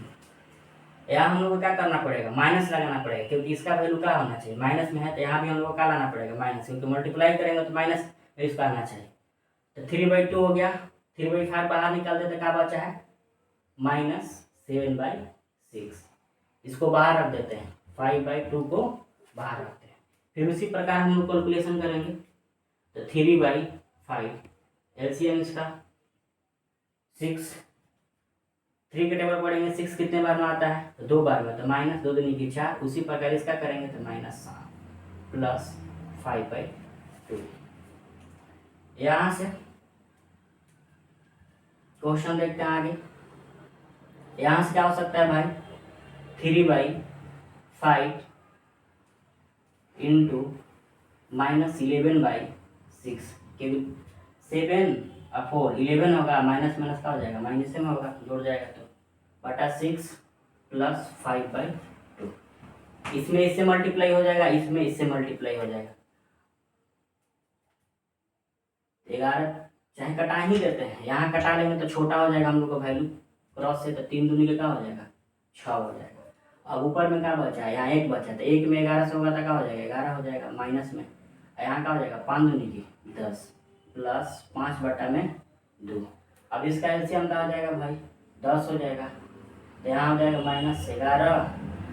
यहाँ हम लोग को क्या करना पड़ेगा, माइनस लगाना पड़ेगा, क्योंकि इसका वैल्यू क्या होना चाहिए, माइनस में है, तो यहाँ भी हम लोग को क्या लाना पड़ेगा, माइनस, क्योंकि मल्टीप्लाई करेंगे तो माइनस इसका आना चाहिए। तो 3/2 हो गया, 3/5 बाहर निकाल देते, क्या बचा है, -7/6। इसको बाहर रख देते हैं, 5/2 को बाहर रखते हैं। फिर उसी प्रकार हम लोग कैलकुलेशन करेंगे, तो 3/5 एलसीएम इसका 6, 3 के टेबल पढ़ेंगे, 6 कितने बार में आता है, तो 2 बार में, तो -2×4। उसी प्रकार इसका करेंगे तो -7 प्लस 5/2। यहाँ से क्वेश्चन देखते हैं आगे। यहाँ से क्या हो सकता है भाई, 3/5 इंटू -11/6, क्योंकि 7 और 4 11 होगा, माइनस माइनस का हो जाएगा, माइनस में होगा, जुड़ जाएगा, तो बटा 6 प्लस 5/2। इसमें इससे मल्टीप्लाई हो जाएगा, इसमें इससे मल्टीप्लाई हो जाएगा, 11 चाहे कटा ही देते हैं, यहाँ कटा लेंगे तो छोटा हो जाएगा हम लोग का वैल्यू क्रॉस से, तो 3 दूनी का क्या हो जाएगा, 6 हो जाएगा। अब ऊपर में क्या बचा है, यहाँ 1 बचा, तो 1 में 11 से होगा तो क्या हो जाएगा, 11 हो जाएगा, माइनस में यहाँ क्या हो जाएगा, 5 दूनी की 10 प्लस 5/2। अब इसका एलसीएम क्या हो जाएगा भाई, 10 हो जाएगा, तो यहाँ हो जाएगा -11,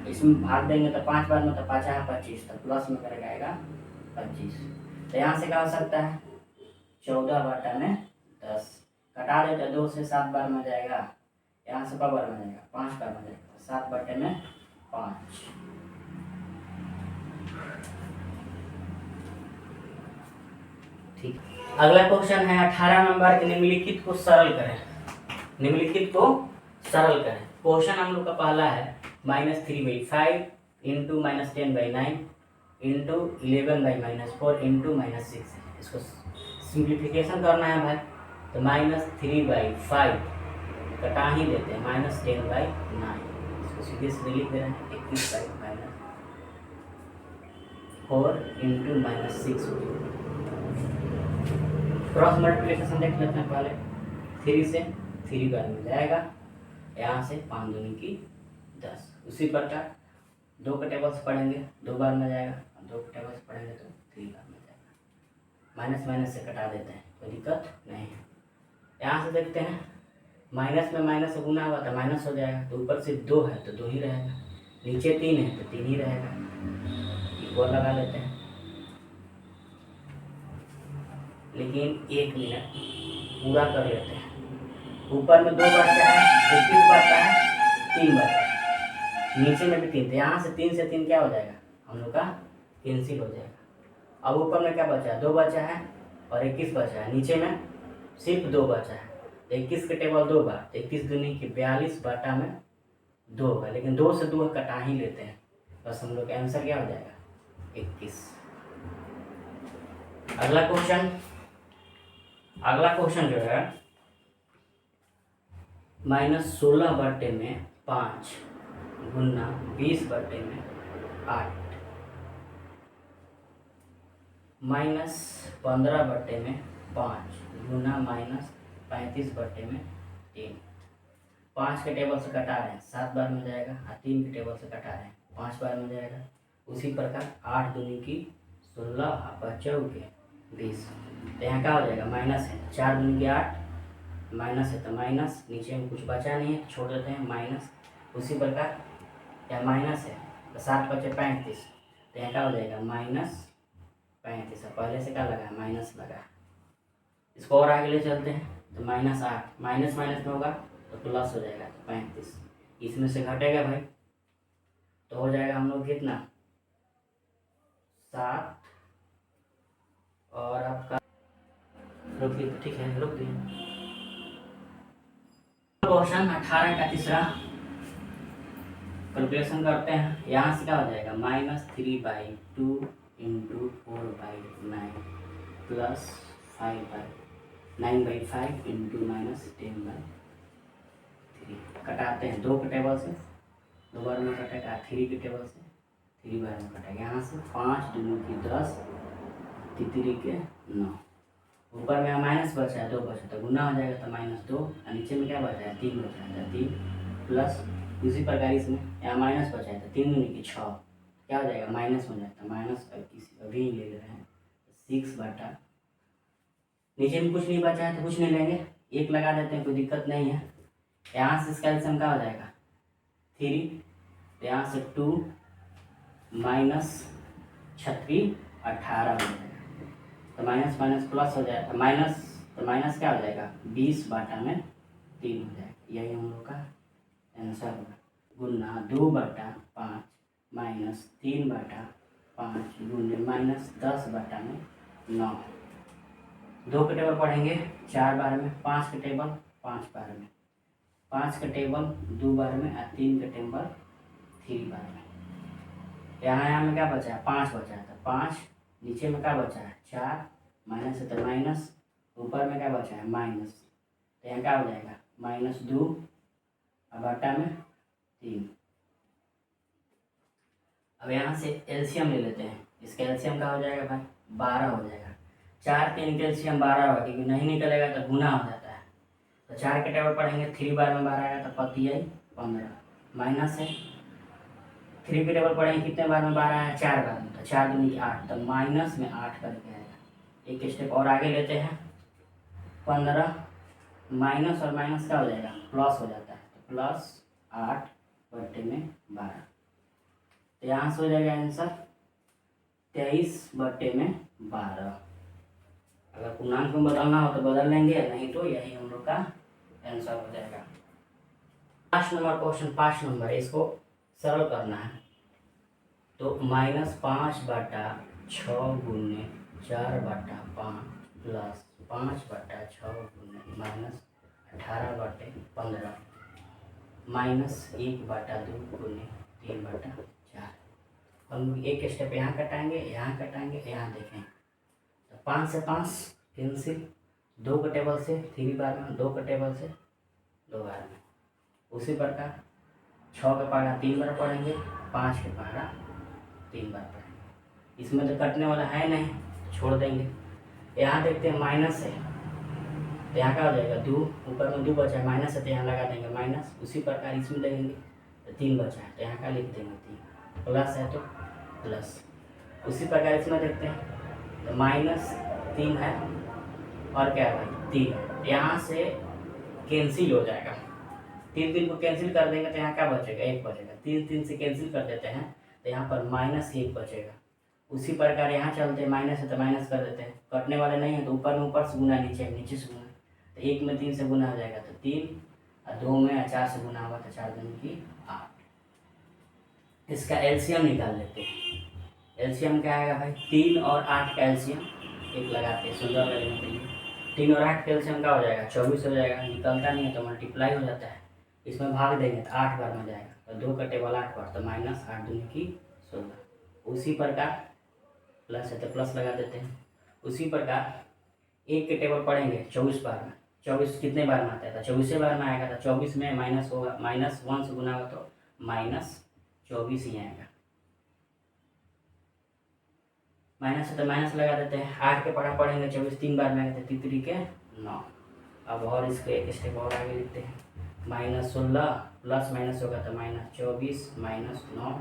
इसमें भाग देंगे तो 5 बार में, तो 5 यहाँ 25, तो प्लस में करके आएगा 25। तो यहाँ से क्या हो सकता है, 14/10, कटा देते 2 से 7 बार में जाएगा, यहाँ से कब बार में जाएगा, 5 बार में जाएगा, 7/5। ठीक, अगला क्वेश्चन है 18 नंबर के, निम्नलिखित को सरल करें। निम्नलिखित को सरल करें। क्वेश्चन हम लोग का पहला है -3/5 इंटू -10/9 इंटू 11/-4 इंटू -6। इसको सिंप्लीफिकेशन करना है भाई, तो -3/5 कटा ही देते हैं, -10/9, इसको सीधे सीधे लिख दे रहे हैं, 21/-4 इंटू -6। क्रॉस मल्टीप्लिकेशन देख लेते हैं पहले, 3 से 3 बार में जाएगा, यहाँ से 5 दूनी की 10। उसी प्रकार 2 के टेबल से पढ़ेंगे, 2 बार में जाएगा, 2 के टेबल से पढ़ेंगे तो 3 बार में जाएगा, माइनस माइनस से कटा देते हैं, कोई दिक्कत नहीं है। यहाँ से देखते हैं, माइनस में माइनस से गुना हुआ था, माइनस हो जाएगा, तो ऊपर से 2 है तो 2 ही रहेगा, नीचे 3 है तो 3 ही रहेगा, इक्वल लगा लेते हैं। लेकिन 1 मिनट पूरा कर लेते हैं। ऊपर में 2 बचा है, 21 बचा है, 3 बचा है, नीचे में भी 3, तो यहाँ से 3 से 3 क्या हो जाएगा, हम लोग का कैंसिल हो जाएगा। अब ऊपर में क्या बचा है, 2 बचा है और 21 बचा है, नीचे में सिर्फ 2 बचा है, तो 21 के टेबल 2 बार, तो 21 दूनी की 42/2 होगा, लेकिन 2 से 2 कटा ही लेते हैं, बस हम लोग का आंसर क्या हो जाएगा, 21। अगला क्वेश्चन जो है -16/5 गुना 20/8 -15/5 गुना -35/3। 5 के टेबल से कटा रहे हैं, 7 बार में जाएगा, और 3 के टेबल से कटा रहे हैं, 5 बार में जाएगा। उसी प्रकार 8 दूनी की 16 और 5 के 20, तो यहाँ क्या हो जाएगा, माइनस है, 4 दूनी की 8, माइनस है तो माइनस, नीचे में कुछ बचा नहीं है, छोड़ देते हैं माइनस। उसी प्रकार यहाँ माइनस है तो 7 बचे 35, तो यहाँ क्या हो जाएगा, -35। पहले से क्या लगा है, माइनस लगा है। इसको और आगे ले चलते हैं, तो -8, माइनस माइनस में होगा तो प्लस हो जाएगा, 35, इसमें से घटेगा भाई, तो हो जाएगा हम लोग कितना, 7 और आपका, रुकिए, ठीक है, रुक दिए। क्वेश्चन 18 का तीसरा कैलकुलेशन करते हैं। यहाँ से क्या हो जाएगा, -3/2 इंटू 4/9 प्लस 5/, 9/5 इंटू -10/3 कटाते हैं 2 के टेबल से, 2 बार में कटेगा, 3 के टेबल से 3 बार में कटेगा। यहाँ से 5 दूनी की 10, 3 के 9, ऊपर में माइनस बचा है 2 बचा तो गुना हो जाएगा तो -2, और नीचे में क्या बचा है 3 बचा है, 3 प्लस इसी प्रकार इसमें यहाँ माइनस बचा है तो 3 दूनी की 6, क्या हो जाएगा माइनस हो जाता है, माइनस किसी अभी ले रहे हैं 6/, नीचे में कुछ नहीं बचा है तो कुछ नहीं लेंगे, 1 लगा देते हैं, कोई दिक्कत नहीं है। यहाँ से इसका एल्सियम क्या हो जाएगा 3, यहाँ से 2 माइनस 36 18 हो जाएगा, तो माइनस माइनस प्लस हो जाएगा, तो माइनस क्या हो जाएगा 20/3 हो जाएगा। यही हम लोग का आंसर होगा। गुना 2/5 माइनस 3/5 गुने -10/9। 2 के टेबल पढ़ेंगे 4 बार में, 5 के टेबल 5 बार में, 5 के टेबल 2 बार में और 3 के टेबल 3 बार में। यहाँ में क्या बचा है 5 बचा है, तो 5 नीचे में क्या बचा है 4, माइनस है तो माइनस, ऊपर में क्या बचा है माइनस, तो यहाँ क्या हो जाएगा -2 और बटा में 3। अब यहाँ से एलसीएम ले लेते हैं, इसका एलसीएम क्या हो जाएगा भाई 12 हो जाएगा। 4 3 के एलसीएम 12 होगा, क्योंकि नहीं निकलेगा तो गुना हो जाता है। तो 4 के टेबल पढ़ेंगे 3 बार में 12 आएगा तो 15 माइनस है, 3 के टेबल पढ़ेंगे कितने बार में 12 आया 4 बार में, तो 4 दूनी 8, तो माइनस में 8 करके आएगा। एक स्टेप और आगे लेते हैं, 15 माइनस और माइनस क्या हो जाएगा प्लस हो जाता है, तो +8/12, तो यहाँ से हो जाएगा आंसर 23/12। अगर पूर्णांक में बदलना हो तो बदल लेंगे, नहीं तो यही हम लोग का आंसर हो जाएगा। 5 नंबर क्वेश्चन, 5 नंबर, इसको सरल करना है, तो -5/6 गुने 4/5 प्लस 5/6 गुने -18/15 -1/2 गुने 3/4। हम एक स्टेप यहाँ कटाएंगे, यहाँ कटाएंगे, यहाँ देखें तो 5 से 5 कैंसिल, 2 के टेबल से 3 बार में, 2 के टेबल से 2 बार में। उसी प्रकार 6 के पहाड़ा 3 बार पढ़ेंगे, 5 के पहाड़ा 3 बार पढ़ेंगे। इसमें तो कटने वाला है नहीं, छोड़ देंगे। यहाँ देखते हैं माइनस है, तो यहाँ क्या हो जाएगा 2, ऊपर में 2 बचा है, माइनस है तो यहाँ लगा देंगे माइनस। उसी प्रकार इसमें लगेंगे तो 3 बचा है, तो यहाँ का लिख देंगे 3, प्लस है तो प्लस। उसी प्रकार इसमें देखते हैं तो -3 है और क्या है भाई 3, यहाँ से कैंसिल हो जाएगा, 3 को कैंसिल कर देंगे तो यहाँ क्या बचेगा 1 बचेगा, 3 से कैंसिल कर देते हैं तो यहाँ पर -1 बचेगा। उसी प्रकार यहाँ चलते हैं, माइनस है तो माइनस कर देते हैं, कटने वाले नहीं है तो ऊपर में ऊपर से गुना, नीचे से गुना, तो 1 में 3 से गुना हो जाएगा तो 3, और 2 में 4 से गुना होगा तो 4 दूनी की 8। इसका एलसीएम निकाल लेते हैं। एलसीएम क्या आएगा भाई 3 और 8 का एलसीएम एक लगाते हैं सुंदर लगने के लिए। 3 और 8 का एलसीएम क्या हो जाएगा 24 हो जाएगा, निकलता नहीं है तो मल्टीप्लाई हो जाता है, इसमें भाग देंगे तो 8 बार में जाएगा, तो 2 का टेबल 8 बार, तो -8 दूनी की 16। उसी प्रकार प्लस है तो प्लस लगा देते हैं। उसी प्रकार 1 के टेबल पढ़ेंगे 24 बार में, 24 कितने बार में आता है तो 24 बार में आएगा, तो 24 में माइनस होगा, -1 से गुना होगा तो -24 ही आएगा। माइनस है तो माइनस लगा देते हैं। 8 के पढ़ा पढ़ेंगे 24 3 बार में आएगा, तो 3 के 9। अब और इसके एक स्टेप और आगे लिखते हैं, -16 प्लस माइनस होगा तो -24 -9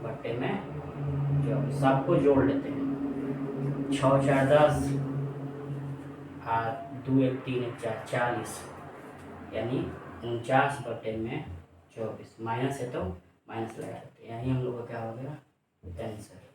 बट्टे में 24, सबको जोड़ लेते हैं, 6 4 10 और 2 1 3 1 4 40, यानी 49/24। माइनस है तो माइनस लगा देते हैं, यही हम लोग का क्या हो गया आंसर।